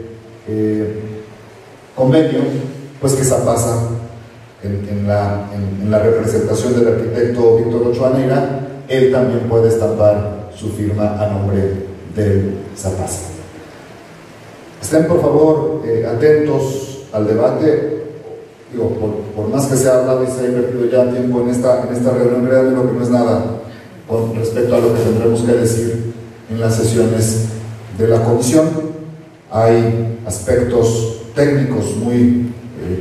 convenio, pues que Zapasa, en la representación del arquitecto Víctor Ochoa Neira, él también puede estampar su firma a nombre del Zapasa. Estén por favor atentos al debate. Digo, por más que se ha hablado y se ha invertido ya tiempo en esta reunión, créanme lo que no es nada con respecto a lo que tendremos que decir en las sesiones de la comisión. Hay aspectos técnicos muy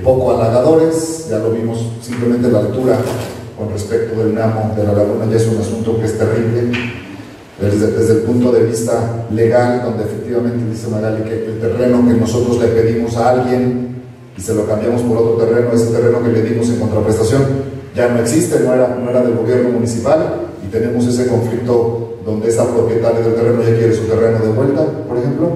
poco halagadores, ya lo vimos, simplemente la altura con respecto del Namo de la Laguna ya es un asunto que es terrible. Desde el punto de vista legal, donde efectivamente dice Magali que el terreno que nosotros le pedimos a alguien y se lo cambiamos por otro terreno, ese terreno que le dimos en contraprestación ya no existe, no era del gobierno municipal, y tenemos ese conflicto donde esa propietaria del terreno ya quiere su terreno de vuelta, por ejemplo.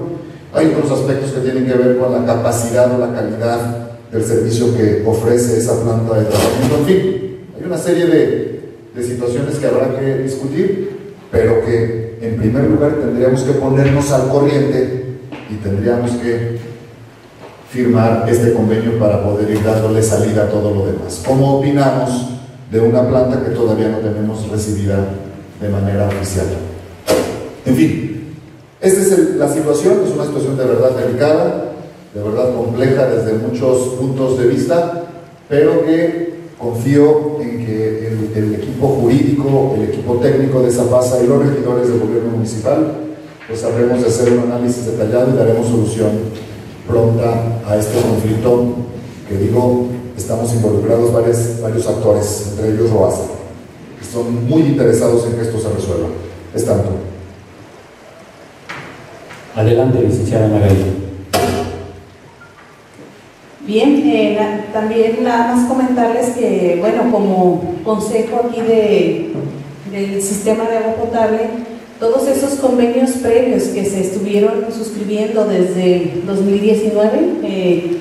Hay otros aspectos que tienen que ver con la capacidad o la calidad del servicio que ofrece esa planta de tratamiento. En fin, hay una serie de situaciones que habrá que discutir, pero que en primer lugar tendríamos que ponernos al corriente y tendríamos que firmar este convenio para poder ir dándole salida a todo lo demás. ¿Cómo opinamos de una planta que todavía no tenemos recibida de manera oficial? En fin, esta es la situación, es una situación de verdad delicada, de verdad compleja desde muchos puntos de vista, pero que confío en que el equipo jurídico, el equipo técnico de Zapasa y los regidores del gobierno municipal, pues sabremos de hacer un análisis detallado y daremos solución pronta a este conflicto que, digo, estamos involucrados varios actores, entre ellos Roasa, que son muy interesados en que esto se resuelva. Es tanto. Adelante, licenciada Magali. Bien, también nada más comentarles que, bueno, como consejo aquí del sistema de agua potable, todos esos convenios previos que se estuvieron suscribiendo desde 2019,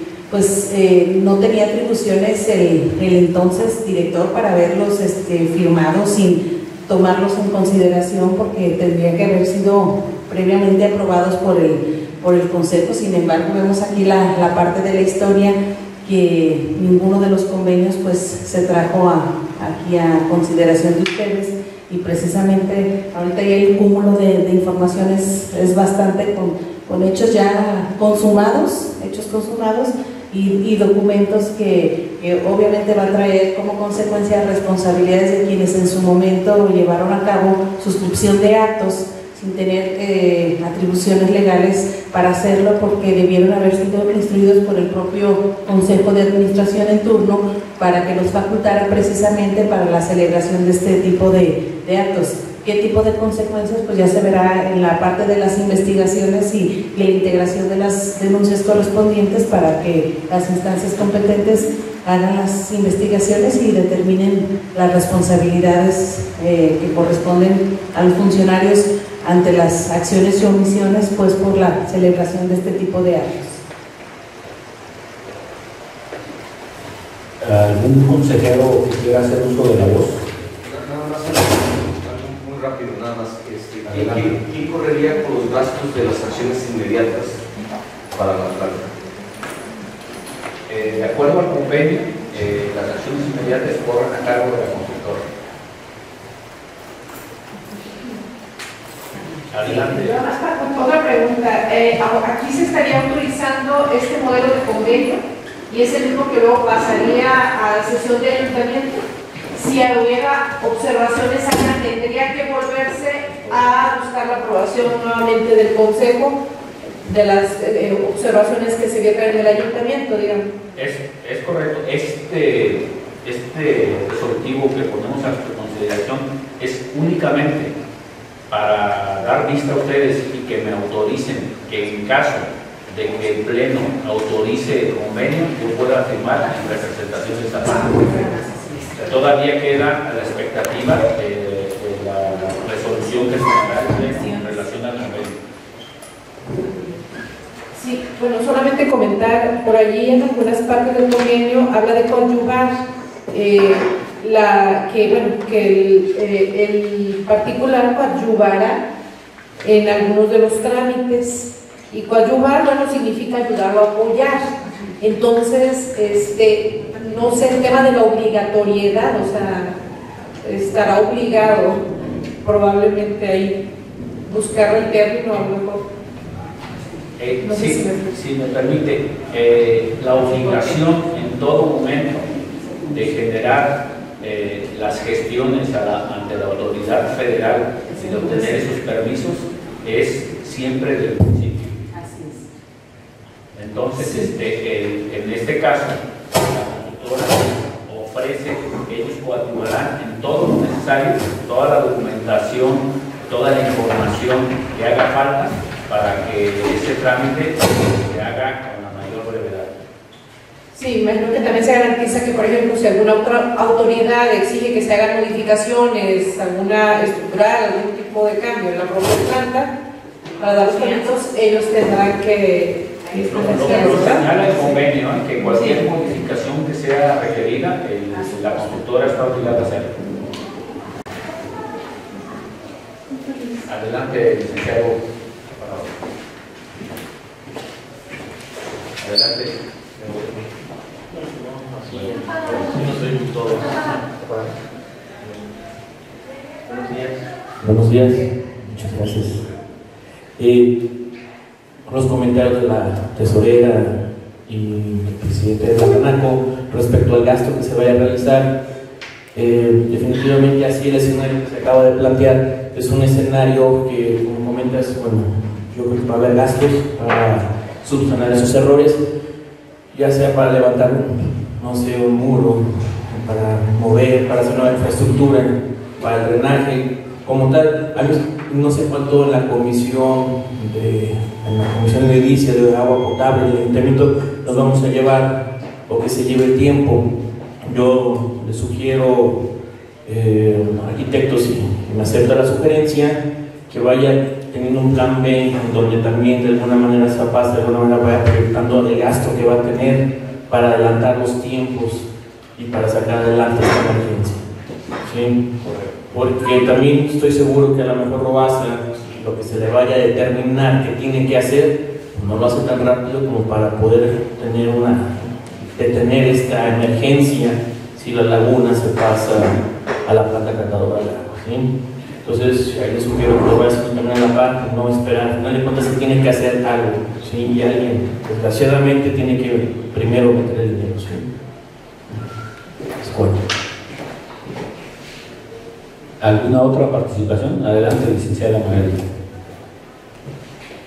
no tenía atribuciones el entonces director para haberlos firmados sin tomarlos en consideración, porque tendrían que haber sido previamente aprobados por el Consejo. Sin embargo, vemos aquí la parte de la historia que ninguno de los convenios pues se trajo aquí a consideración de ustedes, y precisamente ahorita ya el cúmulo de información es bastante con hechos ya consumados, y documentos que obviamente va a traer como consecuencia responsabilidades de quienes en su momento llevaron a cabo suscripción de actos sin tener atribuciones legales para hacerlo, porque debieron haber sido instruidos por el propio Consejo de Administración en turno para que los facultara precisamente para la celebración de este tipo de actos. ¿Qué tipo de consecuencias? Pues ya se verá en la parte de las investigaciones y la integración de las denuncias correspondientes para que las instancias competentes hagan las investigaciones y determinen las responsabilidades que corresponden a los funcionarios ante las acciones y omisiones pues por la celebración de este tipo de actos. ¿Algún consejero que quiera hacer uso de la voz? Nada más, algo muy rápido, nada más. ¿Quién correría con los gastos de las acciones inmediatas para la planta? De acuerdo al convenio, las acciones inmediatas corren a cargo de la constructora. Adelante. Otra pregunta. Aquí se estaría autorizando este modelo de convenio y es el mismo que luego pasaría a la sesión de ayuntamiento. Si hubiera observaciones acá, tendría que volverse a buscar la aprobación nuevamente del Consejo de las observaciones que se vieron en el ayuntamiento, digamos. Es correcto. Este resolutivo que ponemos a su consideración es únicamente para dar vista a ustedes y que me autoricen que en caso de que el Pleno autorice el convenio, yo pueda firmar en representación de esta parte. Todavía queda a la expectativa de la resolución que se dará en relación al convenio. Sí, bueno, solamente comentar, por allí en algunas partes del convenio habla de coadyuvar, que el particular coadyuvará en algunos de los trámites, y coadyuvar, bueno, significa ayudarlo a apoyar. Entonces, no sé, el tema de la obligatoriedad, o sea, estará obligado probablemente ahí buscar el término a lo mejor. No sé si me permite, la obligación en todo momento de generar las gestiones ante la autoridad federal y de obtener esos permisos es siempre del municipio. Así es. Entonces, en este caso, la constructora ofrece que ellos coadyuvarán en todo lo necesario, toda la documentación, toda la información que haga falta para que ese trámite se haga con la mayor brevedad. Sí, imagino que también se garantiza que, por ejemplo, si alguna otra autoridad exige que se hagan modificaciones, alguna estructural, algún tipo de cambio en la propia planta, para dar los permisos, ellos tendrán que... Lo señala el convenio, que cualquier modificación que sea requerida, la constructora está obligada a hacerlo. Adelante, licenciado. Adelante. Buenos días, muchas gracias. Los comentarios de la tesorera y el presidente de la CANACO respecto al gasto que se vaya a realizar, definitivamente así el escenario que se acaba de plantear es un escenario que, como comentas, bueno, yo creo que va a haber gastos para subsanar esos errores, ya sea para levantar un muro, para mover, para hacer nueva infraestructura, para el drenaje, como tal. A mí no sé cuánto en la comisión de edilicia de agua potable del ayuntamiento nos vamos a llevar, o que se lleve el tiempo. Yo les sugiero, arquitectos, si me acepta la sugerencia, que vaya teniendo un plan B en donde también de alguna manera Zapaz de alguna manera vaya proyectando el gasto que va a tener para adelantar los tiempos y para sacar adelante esta emergencia. ¿Sí? Porque también estoy seguro que a lo mejor Roasa, lo que se le vaya a determinar que tiene que hacer, no lo hace tan rápido como para poder detener esta emergencia si la laguna se pasa a la planta catadora de agua. ¿Sí? Entonces, ahí les sugiero que lo vayas a tener en la par, no esperar. Al final de cuentas, se tiene que hacer algo. ¿Sí? Y alguien, desgraciadamente, tiene que primero meter el dinero. ¿Sí? Bueno. ¿Alguna otra participación? Adelante, licenciada María.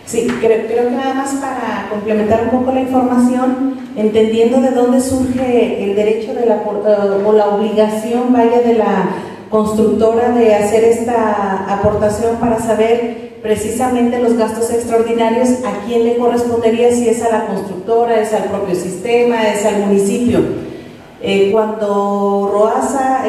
Sí, creo que nada más para complementar un poco la información, entendiendo de dónde surge el derecho de o la obligación, vaya, de la constructora de hacer esta aportación para saber precisamente los gastos extraordinarios, a quién le correspondería, si es a la constructora, es al propio sistema, es al municipio. Cuando Roasa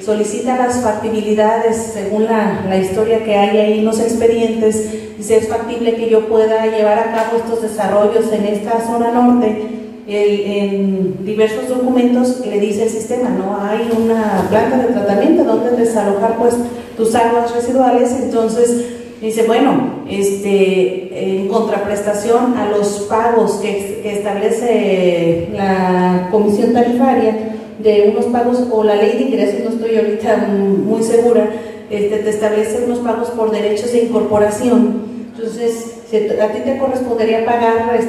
solicita las factibilidades, según la historia que hay ahí en los expedientes, dice: es factible que yo pueda llevar a cabo estos desarrollos en esta zona norte. En diversos documentos le dice el sistema: no hay una planta de tratamiento donde desalojar pues tus aguas residuales. Entonces dice, bueno, en contraprestación a los pagos que establece la comisión tarifaria, de unos pagos, o la ley de ingresos, no estoy ahorita muy segura, te establece unos pagos por derechos de incorporación. Entonces, a ti te correspondería pagar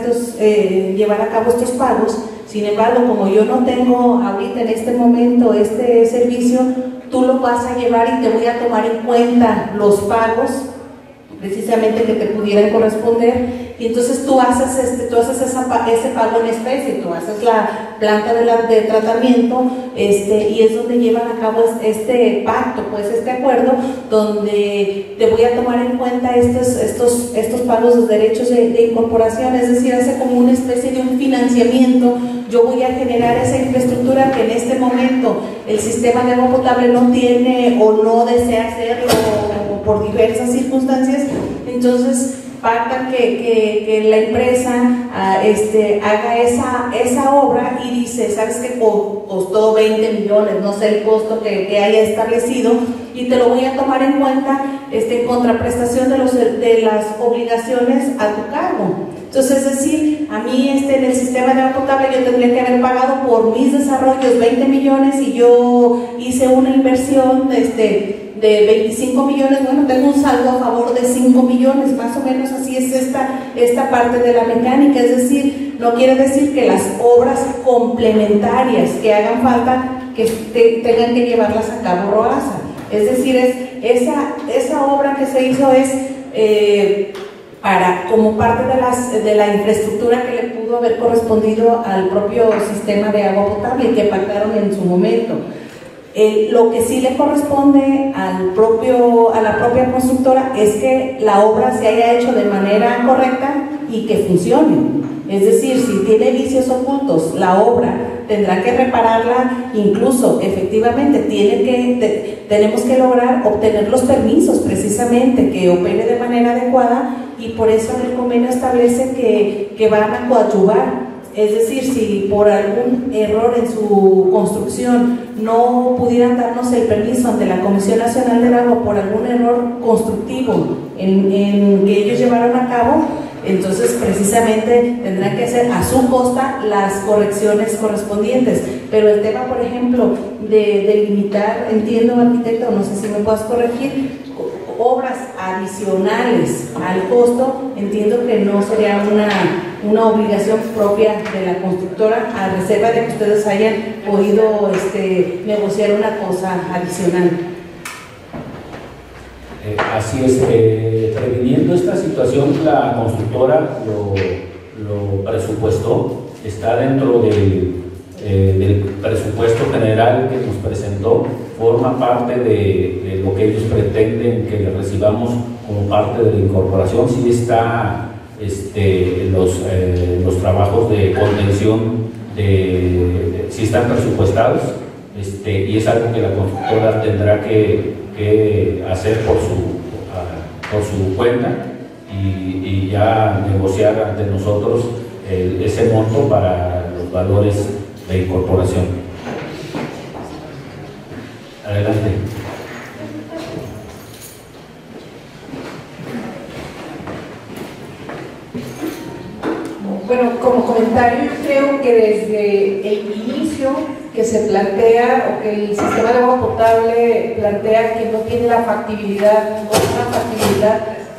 llevar a cabo estos pagos. Sin embargo, como yo no tengo ahorita en este momento este servicio, tú lo vas a llevar y te voy a tomar en cuenta los pagos precisamente que te pudieran corresponder, y entonces tú haces ese pago en especie, tú haces la planta de tratamiento, y es donde llevan a cabo este pacto, pues este acuerdo, donde te voy a tomar en cuenta estos pagos de derechos de incorporación, es decir, hace como una especie de un financiamiento. Yo voy a generar esa infraestructura que en este momento el sistema de agua potable no tiene o no desea hacerlo por diversas circunstancias. Entonces pactan que la empresa haga esa obra, y dice: ¿sabes qué? Costó 20 millones, no sé el costo que haya establecido, y te lo voy a tomar en cuenta en contraprestación de las obligaciones a tu cargo. Entonces, es decir, a mí en el sistema de agua potable yo tendría que haber pagado por mis desarrollos 20 millones, y yo hice una inversión de de 25 millones, bueno, tengo un saldo a favor de 5 millones, más o menos así es esta parte de la mecánica. Es decir, no quiere decir que las obras complementarias que hagan falta que tengan que llevarlas a cabo ROASA. Es decir, esa obra que se hizo es como parte de la infraestructura que le pudo haber correspondido al propio sistema de agua potable y que pactaron en su momento. Lo que sí le corresponde a la propia constructora es que la obra se haya hecho de manera correcta y que funcione. Es decir, si tiene vicios ocultos, la obra tendrá que repararla, incluso efectivamente tenemos que lograr obtener los permisos precisamente que opere de manera adecuada, y por eso el convenio establece que van a coadyuvar. Es decir, si por algún error en su construcción no pudieran darnos el permiso ante la Comisión Nacional del Agua por algún error constructivo en que ellos llevaron a cabo, entonces precisamente tendrán que hacer a su costa las correcciones correspondientes. Pero el tema, por ejemplo, de limitar, entiendo, arquitecto, no sé si me puedas corregir, obras adicionales al costo, entiendo que no sería una obligación propia de la constructora, a reserva de que ustedes hayan podido negociar una cosa adicional. Así es, previniendo esta situación, la constructora lo presupuestó, está dentro del presupuesto general que nos presentó, forma parte de lo que ellos pretenden que le recibamos como parte de la incorporación. Sí está los trabajos de contención sí están presupuestados, y es algo que la constructora tendrá que hacer por su cuenta y ya negociar ante nosotros ese monto para los valores de incorporación. Adelante. Bueno, como comentario, yo creo que desde el inicio que se plantea, o que el sistema de agua potable plantea, que no tiene la factibilidad,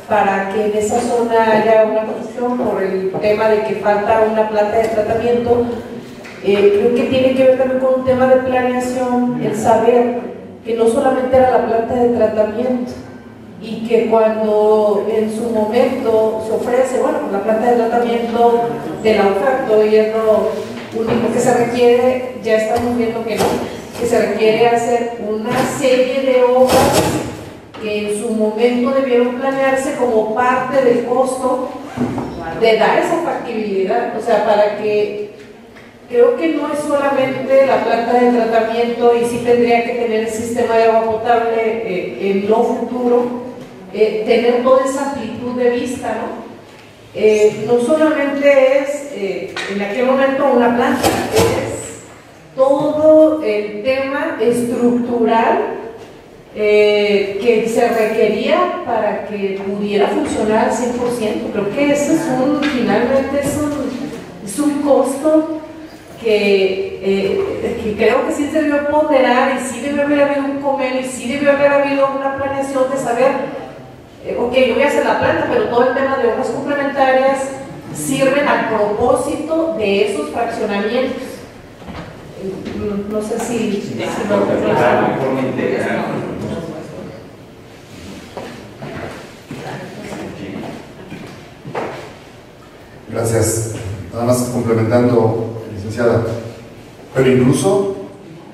para que en esa zona haya una construcción por el tema de que falta una planta de tratamiento. Creo que tiene que ver también con un tema de planeación, el saber que no solamente era la planta de tratamiento, y que cuando en su momento se ofrece, bueno, la planta de tratamiento de la oferta y es lo único que se requiere, ya estamos viendo que no, que se requiere hacer una serie de obras que en su momento debieron planearse como parte del costo de dar esa factibilidad. O sea, para que, creo que no es solamente la planta de tratamiento, y sí tendría que tener el sistema de agua potable en lo futuro, tener toda esa amplitud de vista, ¿no? No solamente es en aquel momento una planta, es todo el tema estructural que se requería para que pudiera funcionar al 100%. Creo que ese finalmente es un costo que creo que sí se debió ponderar, y sí debió haber habido un convenio, y sí debió haber habido una planeación de saber, ok, yo voy a hacer la planta, pero todo el tema de obras complementarias sirven al propósito de esos fraccionamientos. No sé si Gracias. Nada más complementando, licenciada, pero incluso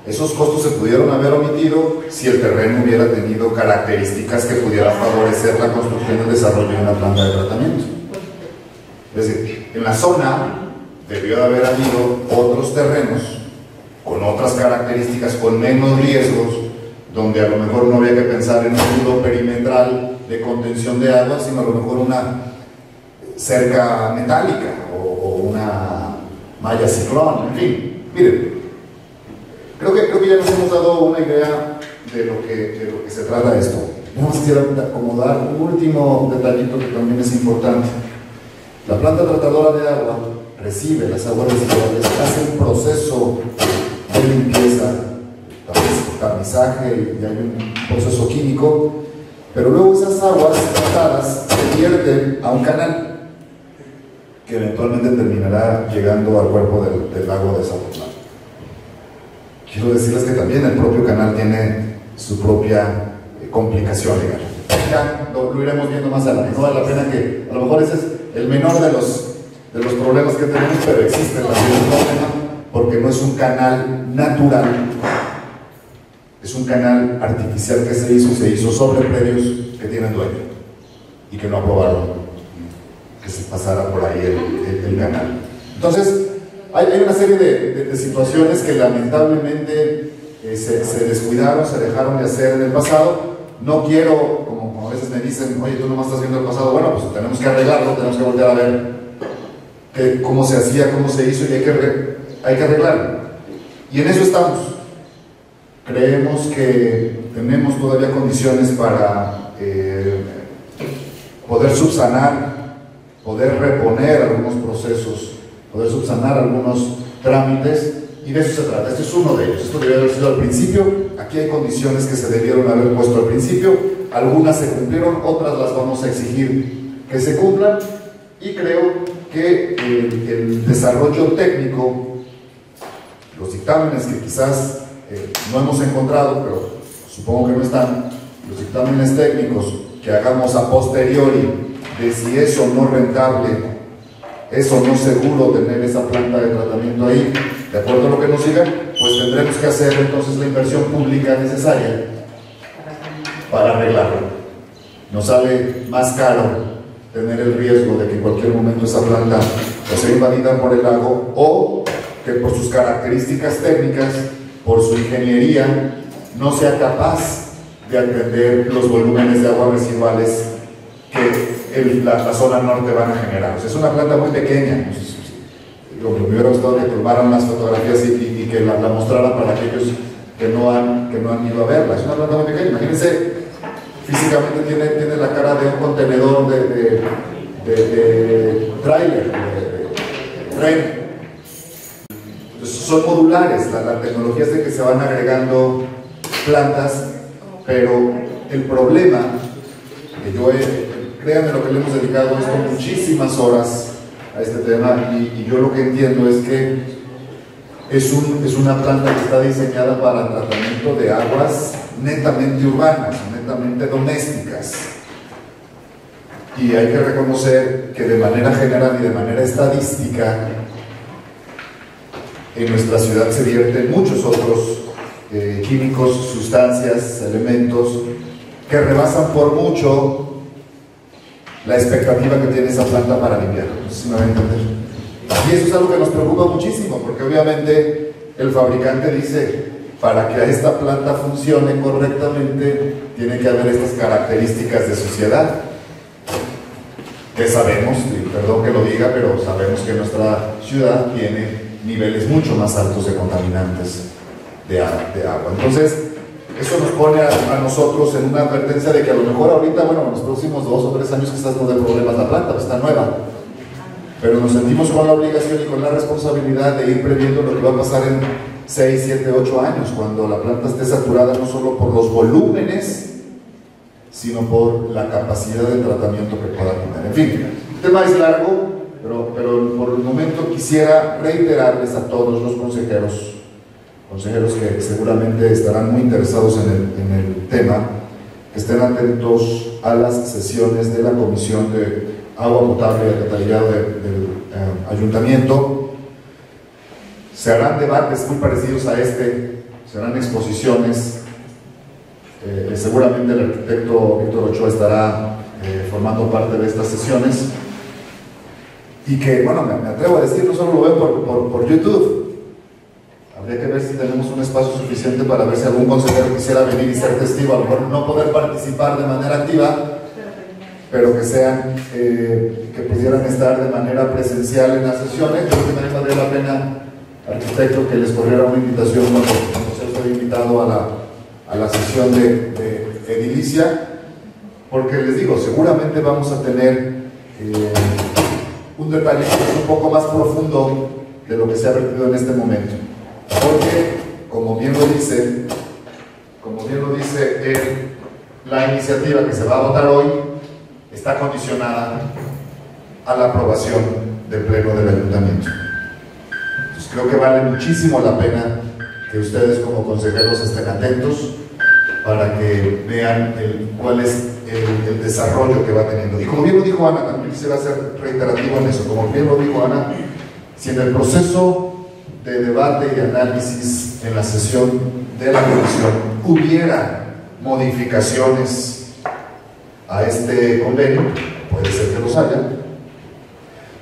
esos costos se pudieron haber omitido si el terreno hubiera tenido características que pudieran favorecer la construcción y el desarrollo de una planta de tratamiento. Es decir, en la zona debió de haber habido otros terrenos con otras características, con menos riesgos, donde a lo mejor no había que pensar en un muro perimetral de contención de agua, sino a lo mejor una cerca metálica o una malla ciclón, en fin. Miren, creo que ya nos hemos dado una idea de lo que se trata esto. Vamos a quisiera acomodar un último detallito que también es importante. La planta tratadora de agua recibe las aguas residuales, hace un proceso de limpieza tamizaje y hay un proceso químico, pero luego esas aguas tratadas se vierten a un canal que eventualmente terminará llegando al cuerpo del lago de Zapotlán. Quiero decirles que también el propio canal tiene su propia complicación legal. Ya lo iremos viendo más adelante. No vale la pena que, a lo mejor ese es el menor de los problemas que tenemos, pero existe también un problema porque no es un canal natural, es un canal artificial que se hizo sobre predios que tienen dueño y que no aprobaron que se pasara por ahí el canal. Entonces, hay una serie de situaciones que lamentablemente se descuidaron, se dejaron de hacer en el pasado. No quiero, como a veces me dicen, oye, tú nomás estás viendo el pasado. Bueno, pues tenemos que arreglarlo, tenemos que volver a ver cómo se hacía, cómo se hizo y hay que arreglarlo. Y en eso estamos. Creemos que tenemos todavía condiciones para poder subsanar, poder reponer algunos procesos, poder subsanar algunos trámites, y de eso se trata. Este es uno de ellos. Esto debió haber sido al principio. Aquí hay condiciones que se debieron haber puesto al principio, algunas se cumplieron, otras las vamos a exigir que se cumplan, y creo que el desarrollo técnico, los dictámenes que quizás no hemos encontrado, pero supongo que no están, los dictámenes técnicos que hagamos a posteriori de si es o no rentable, es o no seguro tener esa planta de tratamiento ahí, de acuerdo a lo que nos digan, pues tendremos que hacer entonces la inversión pública necesaria para arreglarlo. Nos sale más caro tener el riesgo de que en cualquier momento esa planta sea invadida por el lago, o que por sus características técnicas, por su ingeniería, no sea capaz de atender los volúmenes de aguas residuales que la zona norte van a generar. O sea, es una planta muy pequeña. Me hubiera gustado que tomaran las fotografías y que la mostraran para aquellos que no han ido a verla. Es una planta muy pequeña. Imagínense, físicamente tiene la cara de un contenedor de tráiler, de tren. Entonces, son modulares. La tecnología es de que se van agregando plantas, pero el problema que créanme lo que le hemos dedicado esto muchísimas horas a este tema, y yo lo que entiendo es que es una planta que está diseñada para tratamiento de aguas netamente urbanas, netamente domésticas, y hay que reconocer que de manera general y de manera estadística en nuestra ciudad se vierten muchos otros químicos, sustancias, elementos que rebasan por mucho la expectativa que tiene esa planta para limpiar. No sé si me va a entender. Y eso es algo que nos preocupa muchísimo, porque obviamente el fabricante dice, para que esta planta funcione correctamente, tiene que haber estas características de suciedad, que sabemos, y perdón que lo diga, pero sabemos que nuestra ciudad tiene niveles mucho más altos de contaminantes de agua. Entonces, eso nos pone a nosotros en una advertencia de que a lo mejor ahorita, bueno, en los próximos 2 o 3 años quizás no dé problemas la planta, está nueva, pero nos sentimos con la obligación y con la responsabilidad de ir previendo lo que va a pasar en 6, 7, 8 años, cuando la planta esté saturada no solo por los volúmenes, sino por la capacidad de tratamiento que pueda tener. En fin, el tema es largo, pero por el momento quisiera reiterarles a todos los consejeros que seguramente estarán muy interesados en el tema, que estén atentos a las sesiones de la Comisión de Agua Potable y Alcantarillado del Ayuntamiento. Se harán debates muy parecidos a este, se harán exposiciones. Seguramente el arquitecto Víctor Ochoa estará formando parte de estas sesiones, y que, bueno, me atrevo a decir, no solo lo ven por YouTube. Habría que ver si tenemos un espacio suficiente para ver si algún consejero quisiera venir y ser testigo, a lo mejor no poder participar de manera activa, pero que sean, que pudieran estar de manera presencial en las sesiones. Creo que también valdría la pena, arquitecto, que les corriera una invitación cuando sea usted invitado a la sesión de edilicia, porque les digo, seguramente vamos a tener un detalle un poco más profundo de lo que se ha vertido en este momento. Porque, como bien lo dice como bien lo dice él, la iniciativa que se va a votar hoy está condicionada a la aprobación del Pleno del Ayuntamiento. Entonces creo que vale muchísimo la pena que ustedes como consejeros estén atentos para que vean cuál es el desarrollo que va teniendo. Y como bien lo dijo Ana, también quisiera ser reiterativo en eso, como bien lo dijo Ana, si en el proceso de debate y análisis en la sesión de la comisión hubiera modificaciones a este convenio, puede ser que los haya,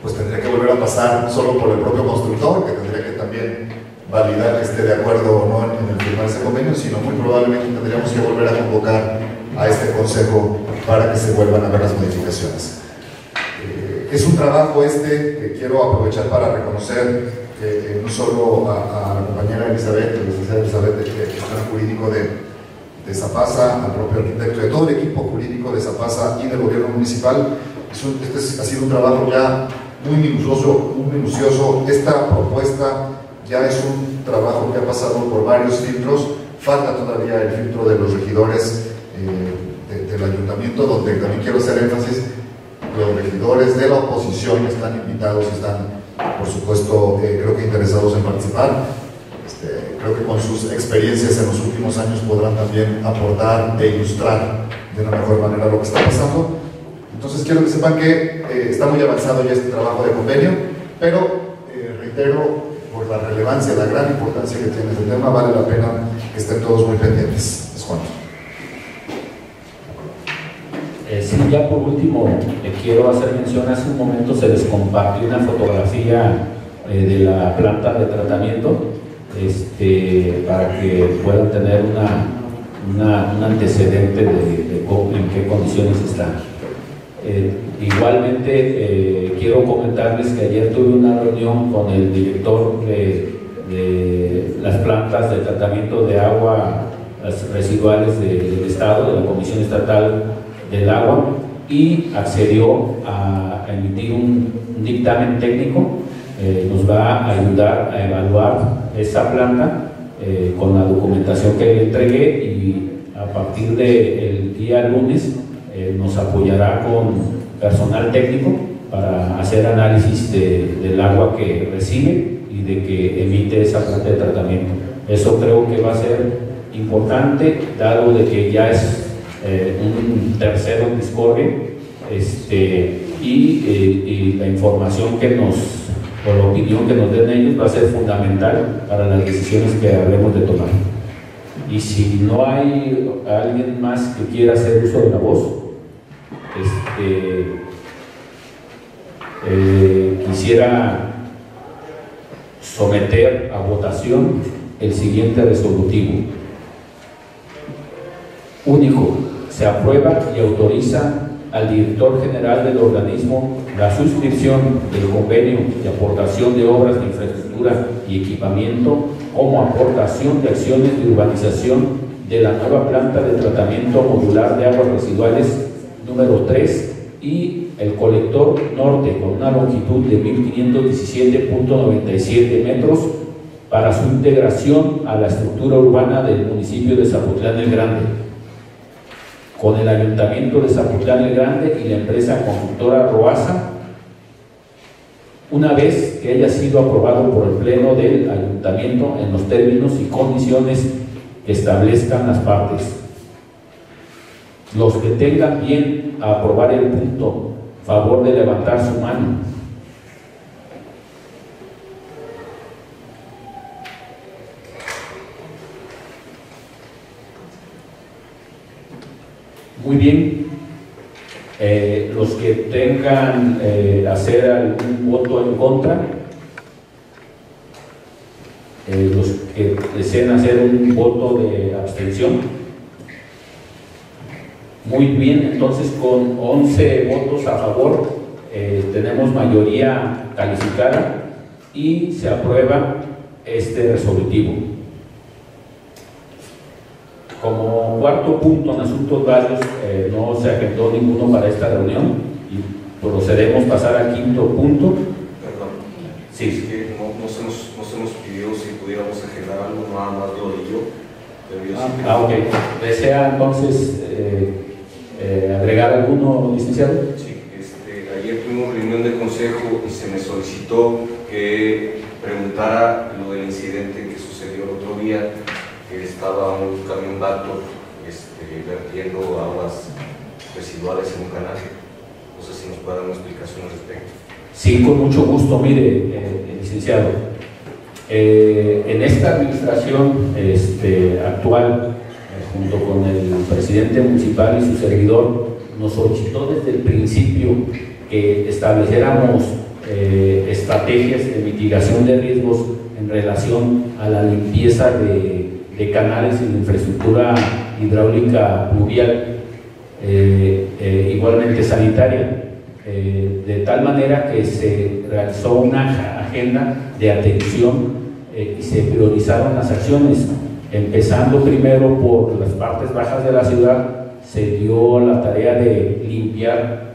pues tendría que volver a pasar solo por el propio constructor, que tendría que también validar que esté de acuerdo o no en el firmar ese convenio, sino muy probablemente tendríamos que volver a convocar a este consejo para que se vuelvan a ver las modificaciones. Es un trabajo que quiero aprovechar para reconocer no solo a la compañera Elizabeth, la licenciada Elizabeth, el gestor jurídico de Zapasa, al propio arquitecto, de todo el equipo jurídico de Zapasa y del gobierno municipal. Este ha sido un trabajo ya muy minucioso. Esta propuesta ya es un trabajo que ha pasado por varios filtros. Falta todavía el filtro de los regidores del ayuntamiento, donde también quiero hacer énfasis: los regidores de la oposición están invitados, están por supuesto creo que interesados en participar. Creo que con sus experiencias en los últimos años podrán también aportar e ilustrar de una mejor manera lo que está pasando. Entonces quiero que sepan que está muy avanzado ya este trabajo de convenio, pero reitero, por la relevancia, la gran importancia que tiene este tema, vale la pena que estén todos muy pendientes. Es cuanto. Sí, ya por último, quiero hacer mención, hace un momento se les compartió una fotografía de la planta de tratamiento, para que puedan tener un antecedente de en qué condiciones están. Igualmente, quiero comentarles que ayer tuve una reunión con el director de las plantas de tratamiento de agua residuales del Estado, de la Comisión Estatal del Agua, y accedió a emitir un dictamen técnico. Nos va a ayudar a evaluar esa planta con la documentación que le entregué, y a partir del día lunes nos apoyará con personal técnico para hacer análisis del agua que recibe y de que emite esa planta de tratamiento. Eso creo que va a ser importante, dado de que ya es un tercero en discordia, y la información que o la opinión que nos den ellos va a ser fundamental para las decisiones que habremos de tomar. Y si no hay alguien más que quiera hacer uso de la voz, quisiera someter a votación el siguiente resolutivo. Único, se aprueba y autoriza al director general del organismo la suscripción del convenio de aportación de obras de infraestructura y equipamiento como aportación de acciones de urbanización de la nueva planta de tratamiento modular de aguas residuales número 3 y el colector norte con una longitud de 1517.97 metros para su integración a la estructura urbana del municipio de Zapotlán el Grande, con el Ayuntamiento de Zapotlán el Grande y la empresa constructora Roasa, una vez que haya sido aprobado por el Pleno del Ayuntamiento en los términos y condiciones que establezcan las partes. Los que tengan bien a aprobar el punto, favor de levantar su mano. Muy bien. Los que tengan hacer algún voto en contra, los que deseen hacer un voto de abstención. Muy bien, entonces con 11 votos a favor tenemos mayoría calificada y se aprueba este resolutivo. Como cuarto punto en asuntos varios, no se agendó ninguno para esta reunión y procedemos a pasar al quinto punto. Perdón. Sí. Es que no se nos pidió si pudiéramos agendar algo, nada más lo di yo. Ok. ¿Desea entonces agregar alguno, licenciado? Sí, ayer tuvimos reunión de consejo y se me solicitó que preguntara lo del incidente que sucedió el otro día, que estaba un camión Vactor vertiendo aguas residuales en un canal. No sé si nos puede dar una explicación al respecto. Sí, con mucho gusto. Mire, licenciado, en esta administración actual, junto con el presidente municipal y su servidor, nos solicitó desde el principio que estableciéramos estrategias de mitigación de riesgos en relación a la limpieza de canales y de infraestructura hidráulica pluvial, igualmente sanitaria, de tal manera que se realizó una agenda de atención y se priorizaron las acciones, empezando primero por las partes bajas de la ciudad. Se dio la tarea de limpiar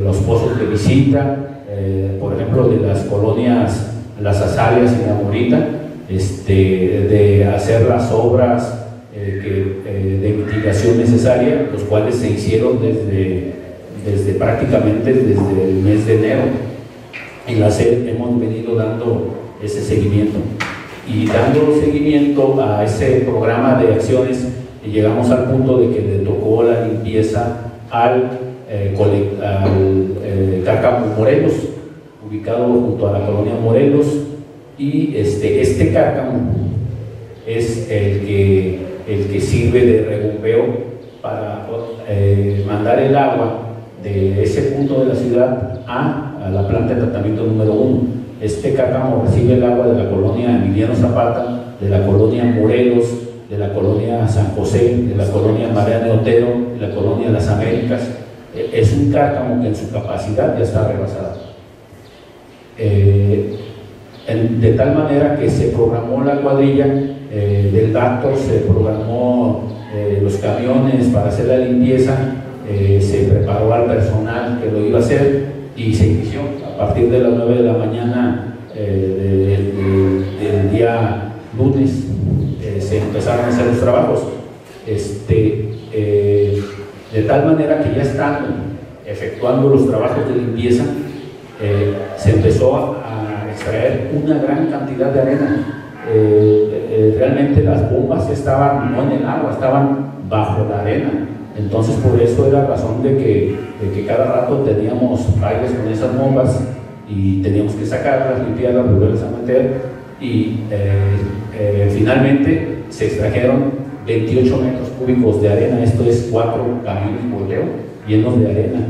los pozos de visita, por ejemplo, de las colonias Las Azaleas y La Morita, de hacer las obras de mitigación necesaria, los cuales se hicieron desde prácticamente desde el mes de enero. En la SED hemos venido dando ese seguimiento, y dando seguimiento a ese programa de acciones llegamos al punto de que le tocó la limpieza al Cárcamo Morelos, ubicado junto a la colonia Morelos, y este cárcamo es el que sirve de rebombeo para mandar el agua de ese punto de la ciudad a la planta de tratamiento número 1. Este cárcamo recibe el agua de la colonia Emiliano Zapata, de la colonia Morelos, de la colonia San José, de la colonia Mariano Otero, de la colonia Las Américas. Es un cárcamo que en su capacidad ya está rebasada. De tal manera que se programó la cuadrilla del Vactor, se programó los camiones para hacer la limpieza, se preparó al personal que lo iba a hacer y se inició a partir de las 9 de la mañana del día lunes. Se empezaron a hacer los trabajos, de tal manera que ya están efectuando los trabajos de limpieza, se empezó a extraer una gran cantidad de arena. Realmente las bombas estaban no en el agua, estaban bajo la arena. Entonces por eso era razón de que cada rato teníamos fallas con esas bombas y teníamos que sacarlas, limpiarlas, volverlas a meter, y finalmente se extrajeron 28 metros cúbicos de arena. Esto es 4 camiones volteo llenos de arena.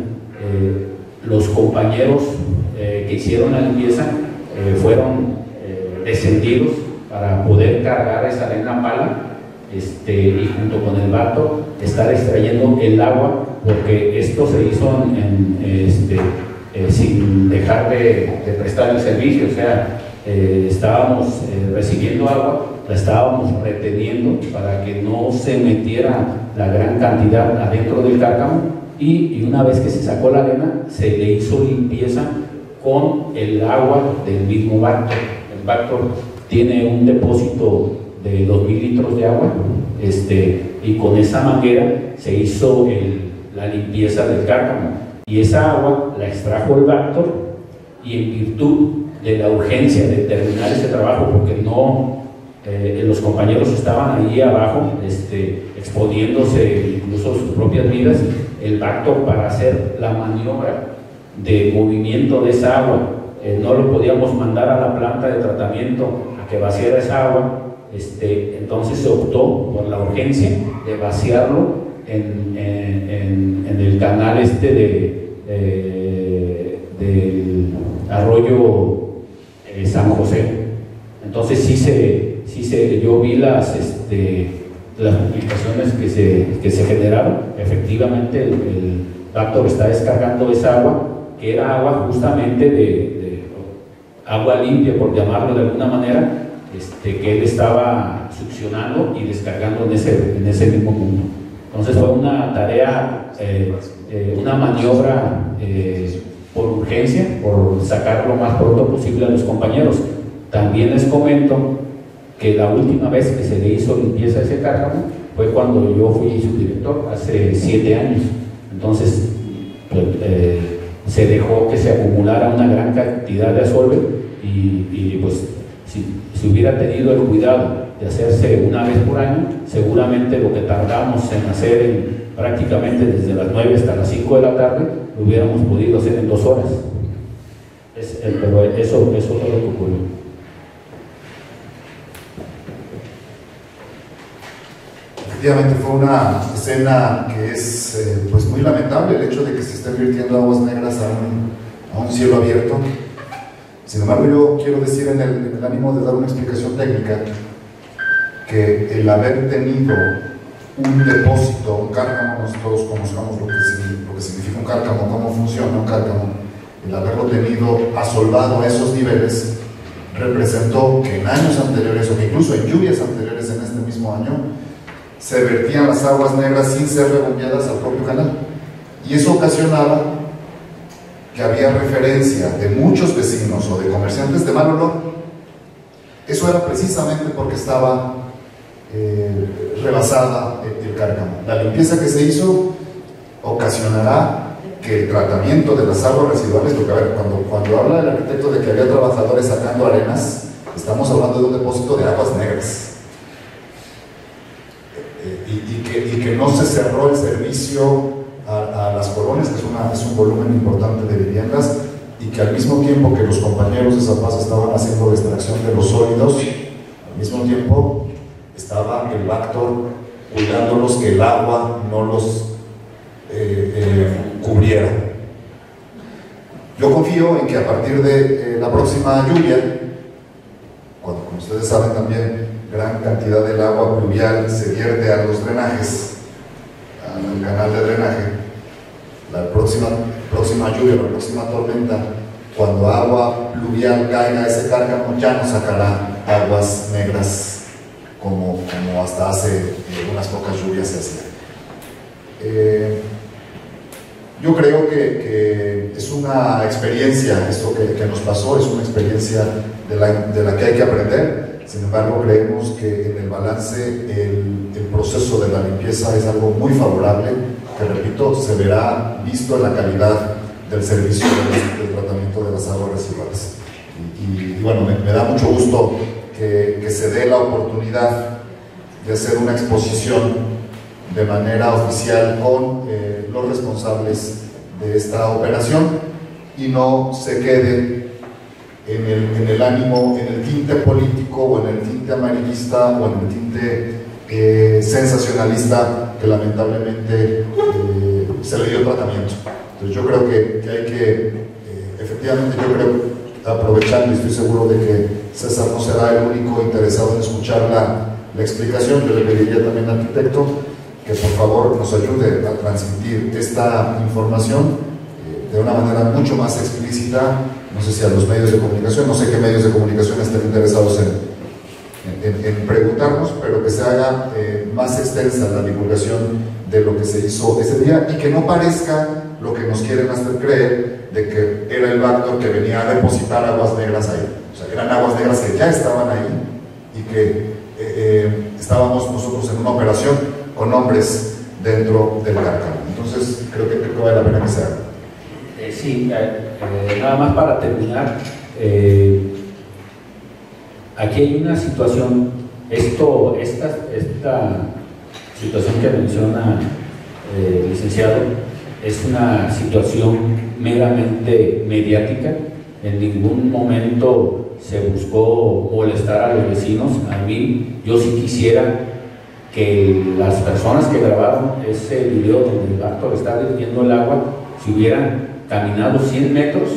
Los compañeros que hicieron la limpieza fueron descendidos para poder cargar esa arena pala, y junto con el Vactor estar extrayendo el agua, porque esto se hizo sin dejar de prestar el servicio. O sea, estábamos recibiendo agua, la estábamos reteniendo para que no se metiera la gran cantidad adentro del cárcamo, y una vez que se sacó la arena se le hizo limpieza con el agua del mismo Vactor. El Vactor tiene un depósito de 2.000 litros de agua, y con esa manguera se hizo la limpieza del cárcamo, y esa agua la extrajo el Vactor, y en virtud de la urgencia de terminar ese trabajo, porque los compañeros estaban ahí abajo exponiéndose incluso sus propias vidas, el Vactor, para hacer la maniobra de movimiento de esa agua, no lo podíamos mandar a la planta de tratamiento a que vaciara esa agua. Entonces se optó por la urgencia de vaciarlo en el canal del arroyo San José. Entonces yo vi las complicaciones que se generaron. Efectivamente el Vactor está descargando esa agua, que era agua justamente de agua limpia, por llamarlo de alguna manera, que él estaba succionando y descargando en ese mismo punto. Entonces fue una tarea, una maniobra por urgencia, por sacar lo más pronto posible a los compañeros. También les comento que la última vez que se le hizo limpieza a ese cárcamo fue cuando yo fui subdirector, hace 7 años. Entonces, se dejó que se acumulara una gran cantidad de asolve y pues si hubiera tenido el cuidado de hacerse una vez por año, seguramente lo que tardamos en hacer prácticamente desde las 9 hasta las 5 de la tarde, lo hubiéramos podido hacer en 2 horas. Pero eso fue lo que ocurrió. Efectivamente fue una escena que es pues muy lamentable, el hecho de que se estén vertiendo aguas negras a un cielo abierto. Sin embargo, yo quiero decir en el ánimo de dar una explicación técnica que el haber tenido un depósito, un cárcamo, todos conozcamos lo que significa un cárcamo, cómo funciona un cárcamo, el haberlo tenido asolvado a esos niveles representó que en años anteriores o que incluso en lluvias anteriores en este mismo año se vertían las aguas negras sin ser rebombeadas al propio canal, y eso ocasionaba que había referencia de muchos vecinos o de comerciantes de mal olor. Eso era precisamente porque estaba rebasada el cárcamo. La limpieza que se hizo ocasionará que el tratamiento de las aguas residuales, porque a ver, cuando habla el arquitecto de que había trabajadores sacando arenas, estamos hablando de un depósito de aguas negras. Y que no se cerró el servicio a las colonias, que es un volumen importante de viviendas, y que al mismo tiempo que los compañeros de Zapaz estaban haciendo la extracción de los sólidos, al mismo tiempo estaba el Bactor cuidándolos que el agua no los cubriera. Yo confío en que a partir de la próxima lluvia, cuando, como ustedes saben también, gran cantidad del agua pluvial se vierte a los drenajes, al canal de drenaje, la próxima lluvia, la próxima tormenta, cuando agua pluvial caiga a ese cárcamo, ya no sacará aguas negras como hasta hace unas pocas lluvias se hacía. Yo creo que es una experiencia, esto que nos pasó, es una experiencia de la que hay que aprender. Sin embargo, creemos que en el balance el proceso de la limpieza es algo muy favorable, que repito, se verá visto en la calidad del servicio del tratamiento de las aguas residuales. Y bueno, me da mucho gusto que se dé la oportunidad de hacer una exposición de manera oficial con los responsables de esta operación y no se quede en el ánimo, en el tinte político o en el tinte amarillista o en el tinte sensacionalista que lamentablemente se le dio tratamiento. Entonces yo creo que hay que, efectivamente yo creo, aprovechando y estoy seguro de que César no será el único interesado en escuchar la explicación, yo le pediría también al arquitecto que por favor nos ayude a transmitir esta información de una manera mucho más explícita, no sé si a los medios de comunicación, no sé qué medios de comunicación estén interesados en preguntarnos, pero que se haga más extensa la divulgación de lo que se hizo ese día y que no parezca lo que nos quieren hacer creer de que era el Bactor que venía a depositar aguas negras ahí. O sea, eran aguas negras que ya estaban ahí y que estábamos nosotros en una operación con hombres dentro del cárcamo. Entonces, creo que vale la pena que se haga. Sí, nada más para terminar, aquí hay una situación, esta situación que menciona el licenciado es una situación meramente mediática. En ningún momento se buscó molestar a los vecinos. A mí, yo sí quisiera que las personas que grabaron ese video donde el Bactor está vertiendo el agua, si hubieran caminado 100 metros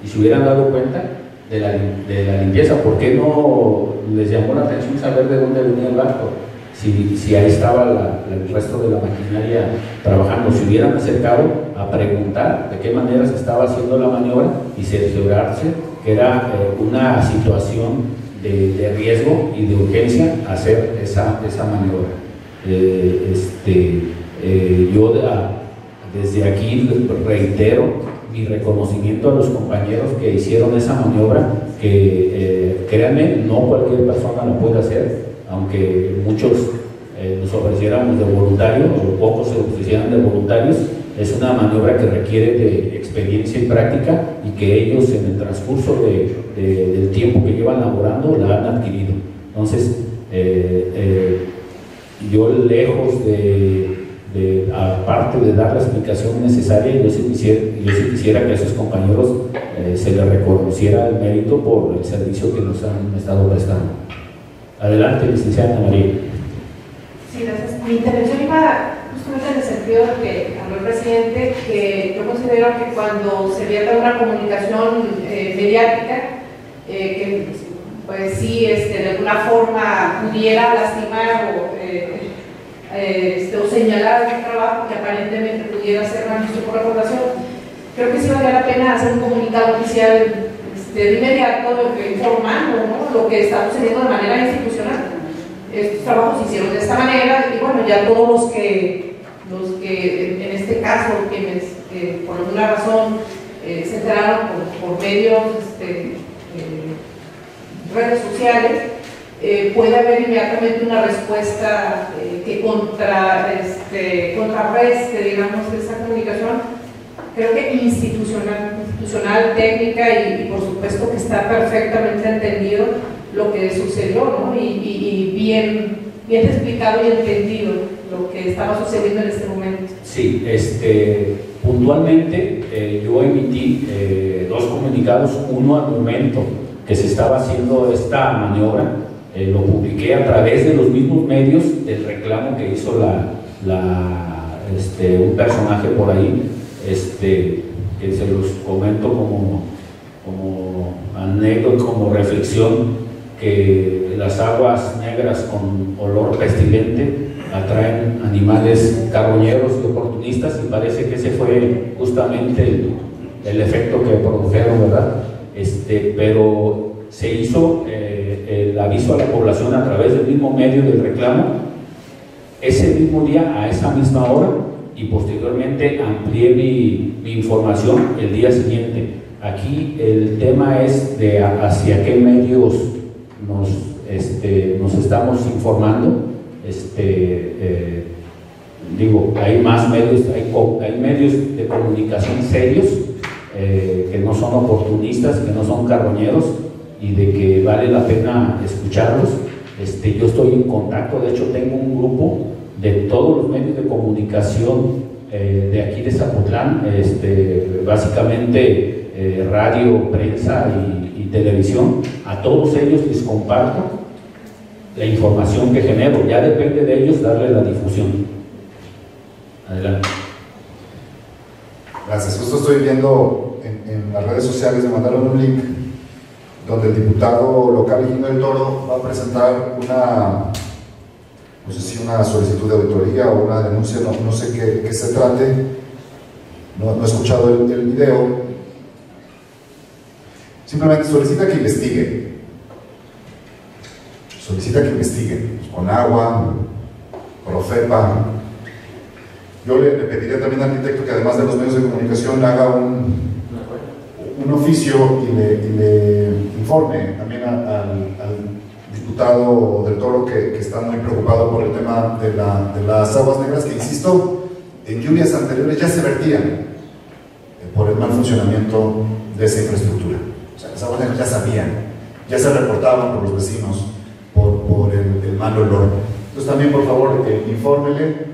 y se hubieran dado cuenta de la limpieza. ¿Por qué no les llamó la atención saber de dónde venía el Bactor? Si ahí estaba el resto de la maquinaria trabajando, se hubieran acercado a preguntar de qué manera se estaba haciendo la maniobra y cerciorarse que era una situación de riesgo y de urgencia hacer esa maniobra. Yo desde aquí reitero mi reconocimiento a los compañeros que hicieron esa maniobra, que créanme, no cualquier persona lo puede hacer, aunque muchos nos ofreciéramos de voluntarios o pocos se ofrecieran de voluntarios. Es una maniobra que requiere de experiencia y práctica y que ellos en el transcurso del tiempo que llevan laborando la han adquirido. Entonces, yo lejos aparte de dar la explicación necesaria, yo sí quisiera que a esos compañeros se les reconociera el mérito por el servicio que nos han estado prestando. Adelante, licenciada Ana María. Sí, gracias. Mi intervención iba justamente en el sentido de que habló el presidente, que yo considero que cuando se vierta una comunicación mediática, que pues sí, de alguna forma pudiera lastimar o señalar un trabajo que aparentemente pudiera ser mal visto por la población, creo que sí vale la pena hacer un comunicado oficial de inmediato, informando, ¿no?, lo que está sucediendo de manera institucional. Estos trabajos se hicieron de esta manera y bueno, ya todos los que en este caso, quienes por alguna razón se enteraron por medios, redes sociales, puede haber inmediatamente una respuesta que contrarreste, digamos, esa comunicación. Creo que institucional, técnica y por supuesto que está perfectamente entendido lo que sucedió, ¿no? Y bien explicado y entendido lo que estaba sucediendo en este momento. Sí, puntualmente yo emití dos comunicados, uno al momento que se estaba haciendo esta maniobra, lo publiqué a través de los mismos medios del reclamo que hizo un personaje por ahí, que se los comento como anécdota, como reflexión, que las aguas negras con olor pestilente atraen animales carroñeros y oportunistas, y parece que ese fue justamente el efecto que produjeron, ¿verdad? Pero se hizo el aviso a la población a través del mismo medio del reclamo, ese mismo día, a esa misma hora, y posteriormente amplié mi información el día siguiente. Aquí el tema es de hacia qué medios nos estamos informando. Hay más medios, hay medios de comunicación serios, que no son oportunistas, que no son carroñeros, y de que vale la pena escucharlos. Yo estoy en contacto, de hecho tengo un grupo de todos los medios de comunicación de aquí de Zapotlán, básicamente radio, prensa y televisión. A todos ellos les comparto la información que genero, ya depende de ellos darle la difusión. Adelante. Gracias. Justo estoy viendo en las redes sociales, me mandaron un link donde el diputado local Higino del Toro va a presentar no sé si una solicitud de auditoría o una denuncia, no sé qué se trate, no he escuchado el video. Simplemente solicita que investiguen, con agua, Profepa. Yo le pediría también al arquitecto que además de los medios de comunicación haga un oficio y le informe también al diputado del Toro que está muy preocupado por el tema de las aguas negras, que insisto, en lluvias anteriores ya se vertían por el mal funcionamiento de esa infraestructura. O sea, las aguas negras ya sabían, ya se reportaban por los vecinos por el mal olor. Entonces también, por favor, infórmele.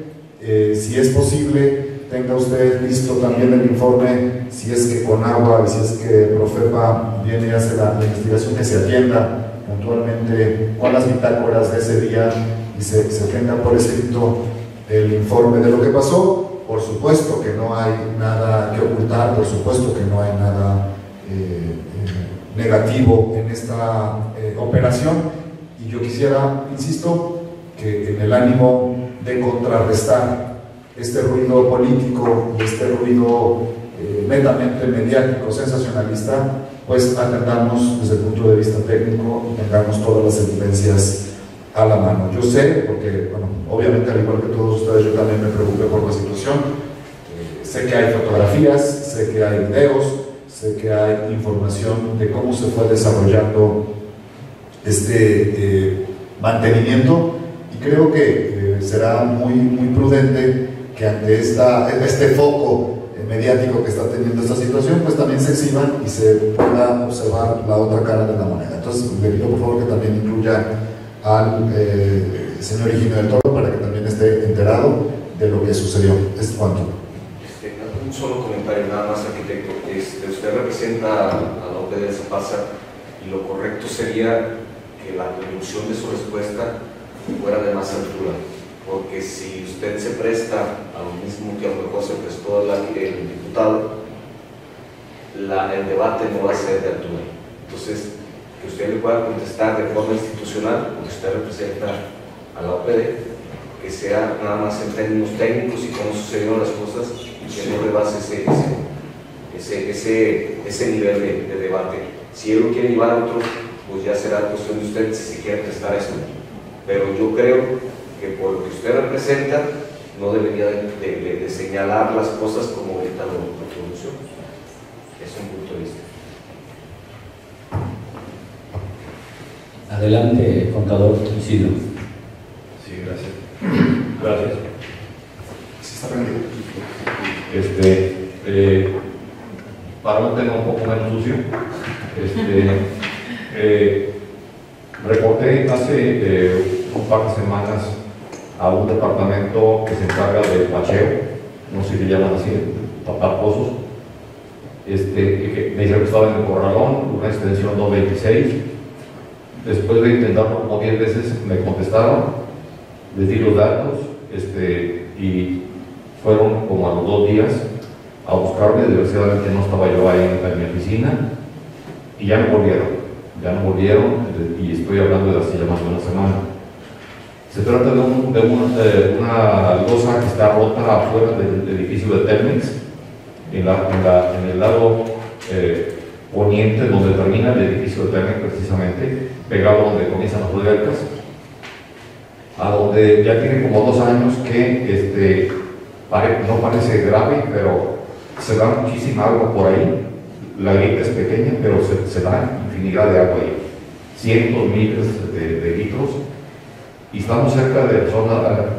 Si es posible, tenga usted listo también el informe, si es que con agua, si es que Profepa viene y hace la investigación, que se atienda puntualmente con las bitácoras de ese día y se tenga por escrito el informe de lo que pasó. Por supuesto que no hay nada que ocultar, por supuesto que no hay nada negativo en esta operación, y yo quisiera, insisto, que en el ánimo de contrarrestar este ruido político, este ruido netamente mediático, sensacionalista, pues atendamos desde el punto de vista técnico y tengamos todas las evidencias a la mano. Yo sé, porque bueno, obviamente al igual que todos ustedes, yo también me preocupé por la situación. Sé que hay fotografías, sé que hay videos, sé que hay información de cómo se fue desarrollando este mantenimiento, y creo que será muy prudente que ante este foco mediático que está teniendo esta situación, pues también se exhiban y se pueda observar la otra cara de la moneda. Entonces le pido por favor que también incluya al señor Higinio del Toro para que también esté enterado de lo que sucedió. ¿Es cuánto? Un solo comentario nada más, arquitecto. Usted representa a la OPD de Zapasa y lo correcto sería que la conducción de su respuesta fuera de más altura, porque si usted se presta a lo mismo que a lo mejor se prestó el diputado, el debate no va a ser de altura. Entonces, que usted le pueda contestar de forma institucional, porque usted representa a la OPD, que sea nada más en términos técnicos y cómo sucedieron las cosas, y que no rebase ese nivel de debate. Si él lo quiere llevar a otro, pues ya será cuestión de usted si quiere prestar eso. Pero yo creo que por lo que usted representa, no debería de señalar las cosas como ahorita lo pronunció. Es un punto de vista. Adelante, contador Isidro. Sí, gracias. Gracias. Sí, está prendido. Para un tema un poco menos sucio, reporté hace un par de semanas a un departamento que se encarga del bacheo, no sé si le llaman así, tapar pozos, que me dijeron que estaba en el Corralón, una extensión 226. Después de intentarlo como 10 veces me contestaron, les di los datos, y fueron como a los 2 días a buscarme. Desgraciadamente no estaba yo ahí en mi oficina y ya no volvieron, y estoy hablando de hace ya más de una semana. Se trata de una losa que está rota afuera del edificio de Telmex, en el lado poniente, donde termina el edificio de Telmex, precisamente pegado donde comienzan las bodegas, a donde ya tiene como 2 años que no parece grave, pero se da muchísima agua por ahí. La grieta es pequeña, pero se da infinidad de agua ahí, cientos, miles de litros, y estamos cerca de la zona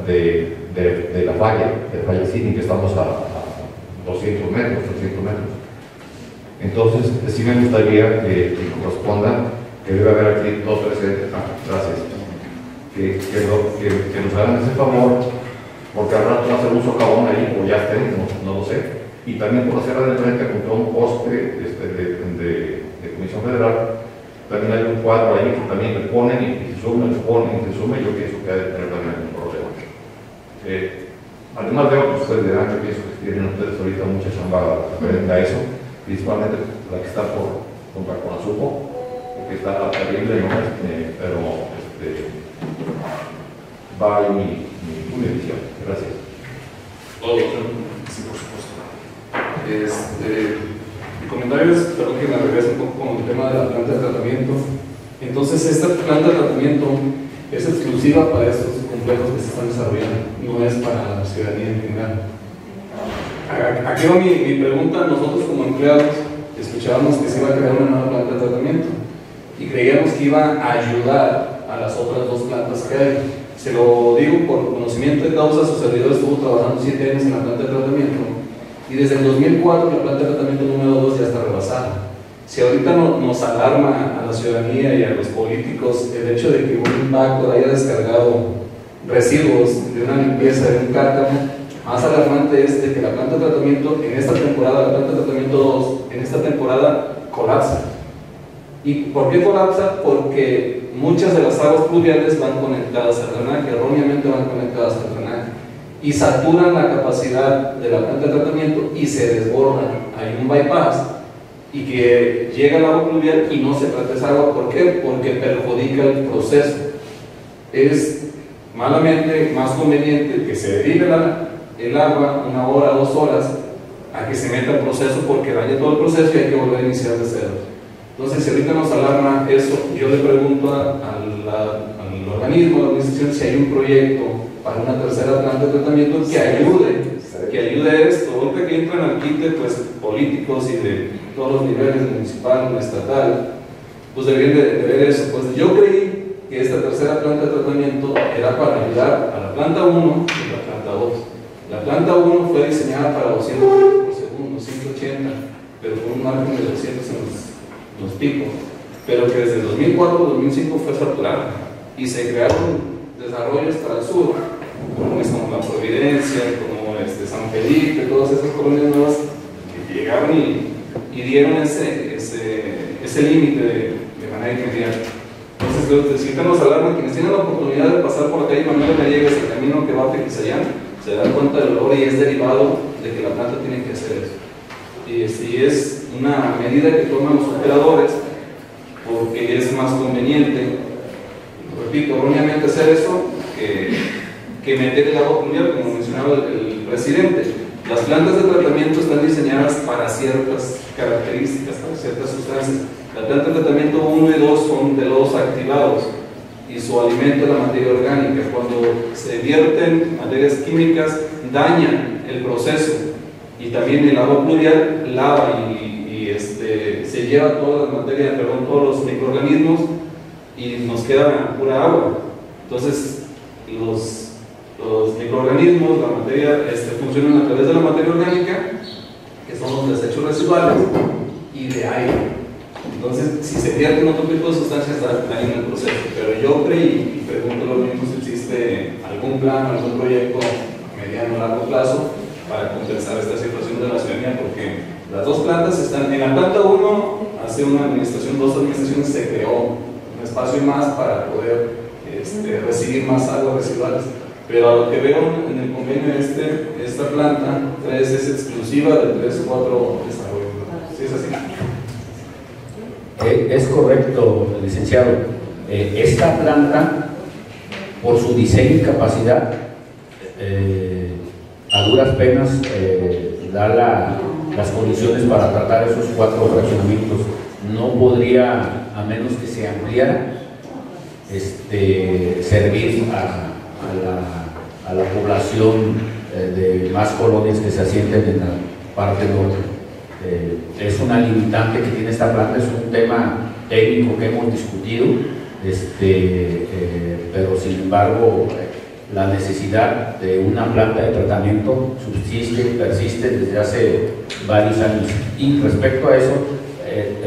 de la falla, de Falla Cine, que estamos a 200 metros, 300 metros. Entonces, sí me gustaría que corresponda, que debe haber aquí 2 presentes, gracias, que nos hagan ese favor, porque al rato va a ser un socavón ahí, o ya estén, no lo sé. Y también por hacer de frente contra un poste de Comisión Federal, también hay un cuadro ahí que también le ponen y se sumen, y yo pienso que hay de tener también algún problema. Además de otros, ustedes dirán que pienso que tienen ustedes ahorita mucha chamba referente a eso, principalmente la que está contra Conazupo, que está terrible, ¿no? Pero va ahí mi edición. Gracias. Sí, por supuesto. Mi comentario es, perdón que me regrese un poco con el tema de la planta de tratamiento. Entonces, esta planta de tratamiento es exclusiva para estos complejos que se están desarrollando, no es para la ciudadanía en general. Aquí va mi pregunta. Nosotros como empleados escuchábamos que se iba a crear una nueva planta de tratamiento y creíamos que iba a ayudar a las otras 2 plantas que hay. Se lo digo por conocimiento de causa, su servidor estuvo trabajando 7 años en la planta de tratamiento y desde el 2004 la planta de tratamiento número 2 ya está rebasada. Si ahorita nos alarma a la ciudadanía y a los políticos el hecho de que un impacto haya descargado residuos de una limpieza de un cárcamo, más alarmante es de que la planta de tratamiento en esta temporada, la planta de tratamiento 2, en esta temporada colapsa. ¿Y por qué colapsa? Porque muchas de las aguas pluviales van conectadas al drenaje, erróneamente van conectadas al drenaje, y saturan la capacidad de la planta de tratamiento y se desbordan. Hay un bypass y que llega el agua pluvial y no se trata esa agua. ¿Por qué? Porque perjudica el proceso. Es malamente más conveniente que se derive el agua 1 hora, 2 horas, a que se meta el proceso, porque daña todo el proceso y hay que volver a iniciar de cero. Entonces, si ahorita nos alarma eso, yo le pregunto al organismo, a la administración, si hay un proyecto para una tercera planta de tratamiento que ayude que ayude a esto. Ahorita que entran al quite, pues, políticos y de todos los niveles, municipal, estatal, pues deberían de ver eso. Pues yo creí que esta tercera planta de tratamiento era para ayudar a la planta 1 y la planta 2. La planta 1 fue diseñada para 200 litros por segundo, 180, pero con un margen de 200 en los picos, pero que desde 2004-2005 fue saturada y se crearon desarrollos para el sur, como la Providencia, como San Felipe, todas esas colonias nuevas que llegaron y dieron ese límite de manera inmediata. Entonces, necesitamos alarma. Quienes tienen la oportunidad de pasar por la calle Manuel Gallegos, el camino que va a Tequisayán, se dan cuenta del olor y es derivado de que la planta tiene que hacer eso. Y es una medida que toman los operadores porque es más conveniente, repito, erróneamente hacer eso que meter el agua pluvial, como mencionaba el presidente. Las plantas de tratamiento están diseñadas para ciertas características, para ciertas sustancias. La planta de tratamiento 1 y 2 son de lodos activados y su alimento es la materia orgánica. Cuando se vierten materias químicas, dañan el proceso y también el agua pluvial lava y se lleva todas las materias, todos los microorganismos y nos queda pura agua. Entonces, los microorganismos, la materia, funcionan a través de la materia orgánica, que son los desechos residuales, y de aire. Entonces, si se vierten otro tipo de sustancias, dañan el proceso. Pero yo creí, y pregunto lo mismo, si existe algún plan, algún proyecto a mediano o largo plazo para compensar esta situación de la ciudadanía, porque las dos plantas están, en la planta 1, hace dos administraciones se creó un espacio más para poder recibir más aguas residuales. Pero a lo que veo en el convenio esta planta 3 es exclusiva de 3 o 4 desarrollos. ¿Sí es así? Es correcto, licenciado. Esta planta, por su diseño y capacidad, a duras penas da las condiciones para tratar esos 4 fraccionamientos. No podría, a menos que se ampliara, servir a la población de más colonias que se asienten en la parte norte. Es una limitante que tiene esta planta, es un tema técnico que hemos discutido, pero sin embargo la necesidad de una planta de tratamiento persiste desde hace varios años. Y respecto a eso,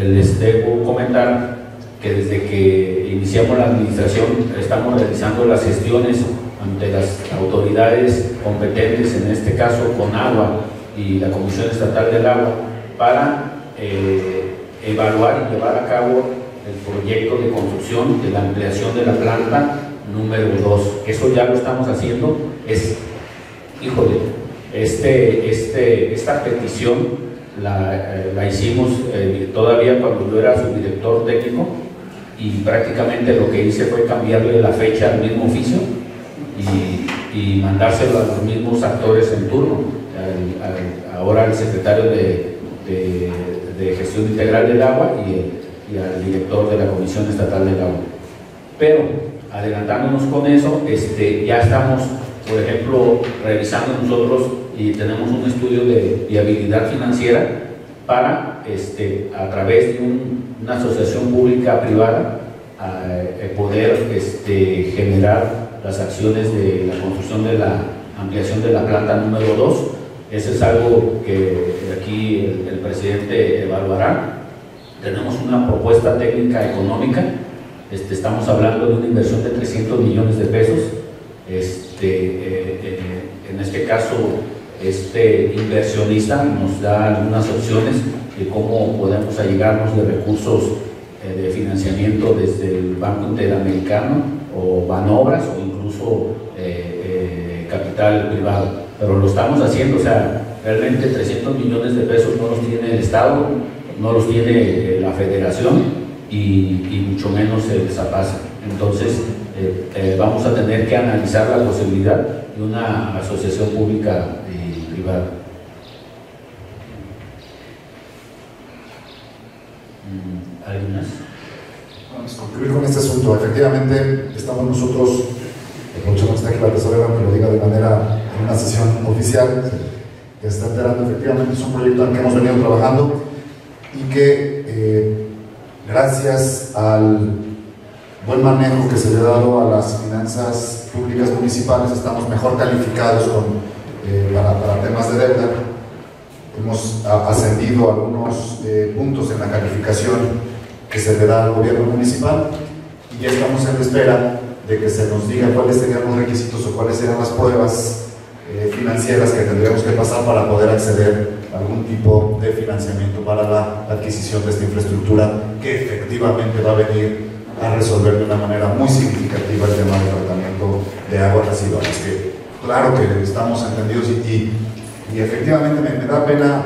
les debo comentar que desde que iniciamos la administración estamos realizando las gestiones ante las autoridades competentes, en este caso CONAGUA y la Comisión Estatal del Agua, para evaluar y llevar a cabo el proyecto de construcción de la ampliación de la planta número 2. Eso ya lo estamos haciendo. Esta petición la hicimos todavía cuando yo era subdirector técnico, y prácticamente lo que hice fue cambiarle la fecha al mismo oficio y mandárselo a los mismos actores en turno, ahora al secretario de Gestión Integral del Agua y al director de la Comisión Estatal del Agua. Pero adelantándonos con eso, ya estamos, por ejemplo, revisando nosotros y tenemos un estudio de viabilidad financiera para, a través de una asociación pública-privada, poder generar las acciones de la construcción de la ampliación de la planta número 2. Eso es algo que aquí el presidente evaluará. Tenemos una propuesta técnica económica. Estamos hablando de una inversión de 300 millones de pesos. En este caso, inversionista nos da algunas opciones de cómo podemos allegarnos de recursos de financiamiento desde el Banco Interamericano o Banobras o incluso capital privado. Pero lo estamos haciendo, o sea, realmente 300 millones de pesos no los tiene el Estado, no los tiene la Federación y mucho menos el ZAPACE. Entonces, vamos a tener que analizar la posibilidad de una asociación pública y privada. ¿Alguien más? Vamos a concluir con este asunto. Efectivamente, estamos nosotros, aprovechamos que la tesorera me lo diga de manera, en una sesión oficial, que está enterando. Efectivamente es un proyecto en el que hemos venido trabajando y que gracias al buen manejo que se le ha dado a las finanzas públicas municipales estamos mejor calificados para temas de deuda. Hemos ascendido algunos puntos en la calificación que se le da al gobierno municipal y ya estamos en espera de que se nos diga cuáles serían los requisitos o cuáles serían las pruebas financieras que tendríamos que pasar para poder acceder a algún tipo de financiamiento para la adquisición de esta infraestructura que efectivamente va a venir a resolver de una manera muy significativa el tema del tratamiento de aguas residuales, que claro que estamos entendidos y efectivamente me da pena,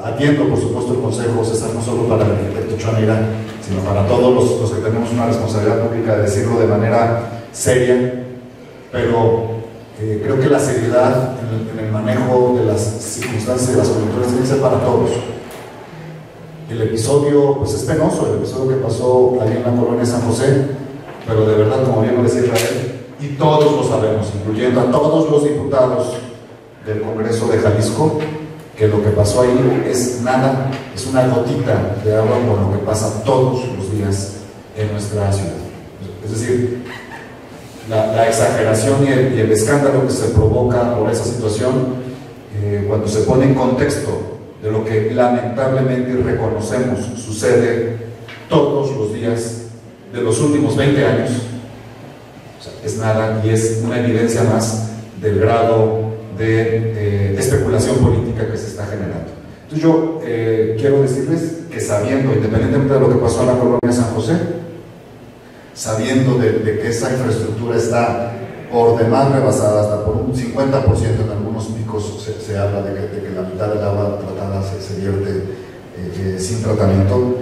atiendo por supuesto el consejo, César, no solo para el arquitecto Choneira, sino para todos los que tenemos una responsabilidad pública de decirlo de manera seria, pero creo que la seriedad en el manejo de las circunstancias y de las coyunturas tiene que ser para todos. El episodio pues es penoso, el episodio que pasó ahí en la colonia San José, pero de verdad, como bien lo decía Israel, y todos lo sabemos, incluyendo a todos los diputados del Congreso de Jalisco, que lo que pasó ahí es nada, es una gotita de agua con lo que pasa todos los días en nuestra ciudad. Es decir, la exageración y el escándalo que se provoca por esa situación, cuando se pone en contexto de lo que lamentablemente reconocemos sucede todos los días de los últimos 20 años, o sea, es nada y es una evidencia más del grado de especulación política que se está generando. Entonces yo quiero decirles que sabiendo, independientemente de lo que pasó en la colonia San José, sabiendo de que esa infraestructura está por demás rebasada, hasta por un 50% en algunos picos se habla de que la mitad del agua tratada se vierte sin tratamiento,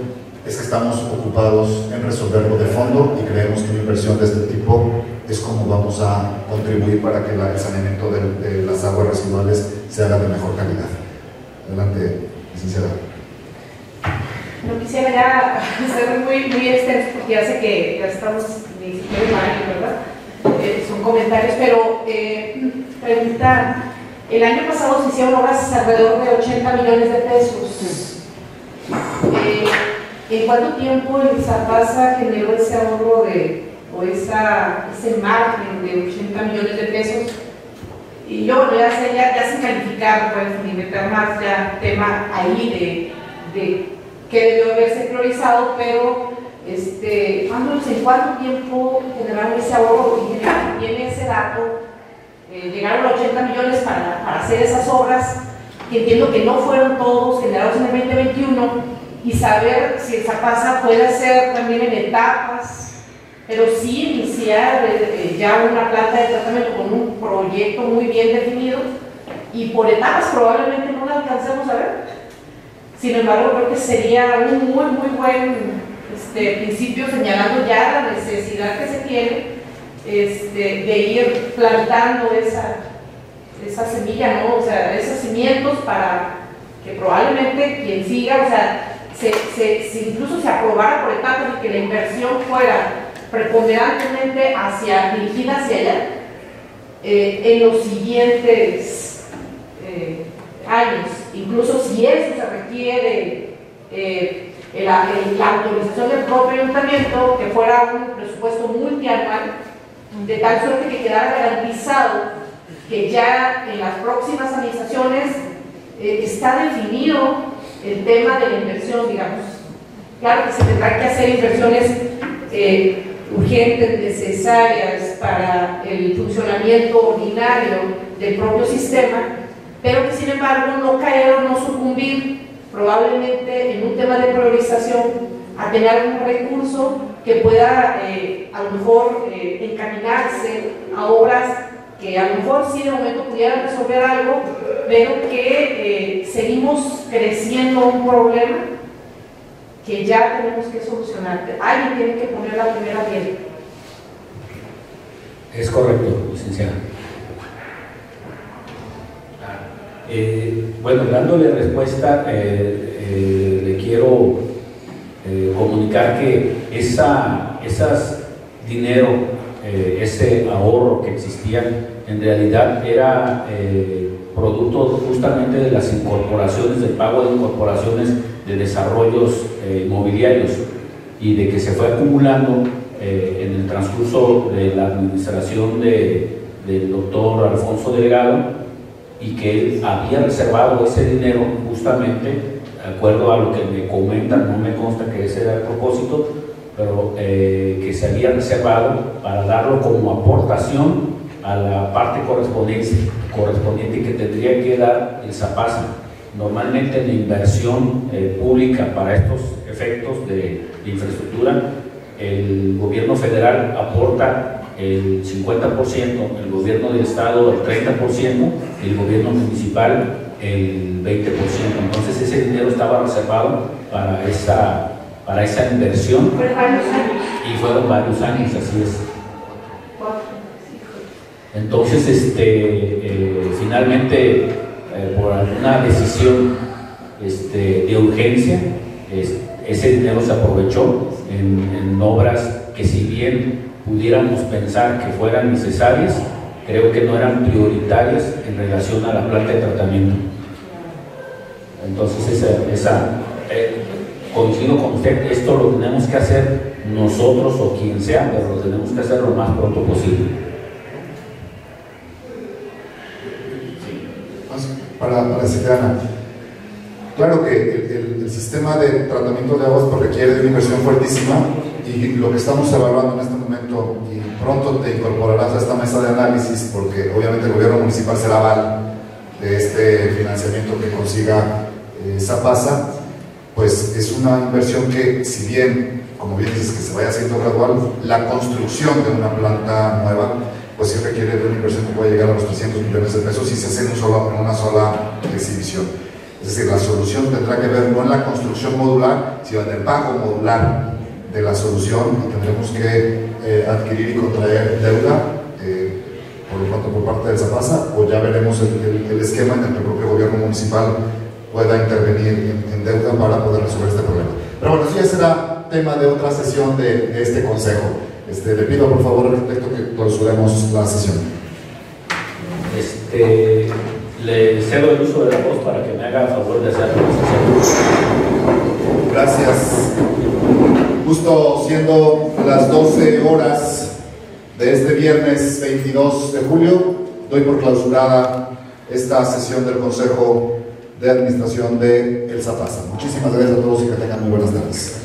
es que estamos ocupados en resolverlo de fondo y creemos que una inversión de este tipo es como vamos a contribuir para que el saneamiento de las aguas residuales se haga de mejor calidad. Adelante, licenciada. No quisiera ya ser muy extenso porque ya sé que ya estamos ni siquiera en mayo, ¿verdad? Son comentarios, pero preguntar, el año pasado se hicieron obras alrededor de 80 millones de pesos. ¿En cuánto tiempo el Zapasa generó ese ahorro ese margen de 80 millones de pesos? Y yo, bueno, ya sin calificar, pues, ni meter más ya tema ahí de que debió haberse priorizado, pero ¿en cuánto tiempo generaron ese ahorro? Y tiene ese dato, llegaron a 80 millones para hacer esas obras, que entiendo que no fueron todos generados en el 2021, y saber si el Zapasa puede hacer también en etapas, pero sí iniciar ya una planta de tratamiento con un proyecto muy bien definido, y por etapas probablemente no la alcancemos a ver. Sin embargo, creo que sería un muy buen principio, señalando ya la necesidad que se tiene de ir plantando esa semilla, ¿no? O sea, esos cimientos para que probablemente quien siga, o sea, incluso se aprobara por etapas y que la inversión fuera preponderantemente dirigida hacia allá en los siguientes años, incluso si eso se requiere la autorización del propio ayuntamiento, que fuera un presupuesto multianual, de tal suerte que quedara garantizado que ya en las próximas administraciones está definido el tema de la inversión, digamos. Claro que se tendrán que hacer inversiones urgentes, necesarias para el funcionamiento ordinario del propio sistema, pero que sin embargo no caer o no sucumbir probablemente en un tema de priorización a tener un recurso que pueda a lo mejor encaminarse a obras que a lo mejor sí de momento pudieran resolver algo, pero que seguimos creciendo un problema que ya tenemos que solucionar. Alguien tiene que poner la primera piedra. Es correcto, licenciada. Bueno, dándole respuesta, le quiero comunicar que esas dinero, ese ahorro que existía, en realidad era producto justamente de las incorporaciones, del pago de incorporaciones de desarrollos inmobiliarios, y de que se fue acumulando en el transcurso de la administración del doctor Alfonso Delgado, y que él había reservado ese dinero justamente, de acuerdo a lo que me comentan, no me consta que ese era el propósito, pero que se había reservado para darlo como aportación a la parte correspondiente que tendría que dar el Zapasa. Normalmente en la inversión pública para estos efectos de infraestructura, el gobierno federal aporta el 50%, el gobierno del estado el 30%, y el gobierno municipal el 20%. Entonces ese dinero estaba reservado para esa inversión. Y fueron varios años, así es. Entonces, finalmente, por alguna decisión de urgencia, ese dinero se aprovechó en obras que, si bien pudiéramos pensar que fueran necesarias, creo que no eran prioritarias en relación a la planta de tratamiento. Entonces, coincido con usted, esto lo tenemos que hacer nosotros o quien sea, pero lo tenemos que hacer lo más pronto posible. Para decirte, Ana, claro que el sistema de tratamiento de aguas pues, requiere de una inversión fuertísima, y lo que estamos evaluando en este momento, y pronto te incorporarás a esta mesa de análisis, porque obviamente el gobierno municipal será aval de este financiamiento que consiga Zapasa, pues es una inversión que, si bien, como bien dices, que se vaya haciendo gradual, la construcción de una planta nueva pues sí requiere de una inversión que puede llegar a los 300 millones de pesos, y se hace en una sola exhibición. Es decir, la solución tendrá que ver no en la construcción modular, sino en el pago modular de la solución, y tendremos que adquirir y contraer deuda, por lo pronto por parte del Zapasa, o ya veremos el esquema en el que el propio gobierno municipal pueda intervenir en deuda para poder resolver este problema. Pero bueno, eso ya será tema de otra sesión de este consejo. Le pido por favor al arquitecto que clausuremos la sesión. Le cedo el uso de la voz para que me haga el favor de hacer la sesión. Gracias. Justo siendo las 12 horas de este viernes 22 de julio, doy por clausurada esta sesión del Consejo de Administración de El Zapasa. Muchísimas gracias a todos y que tengan muy buenas tardes.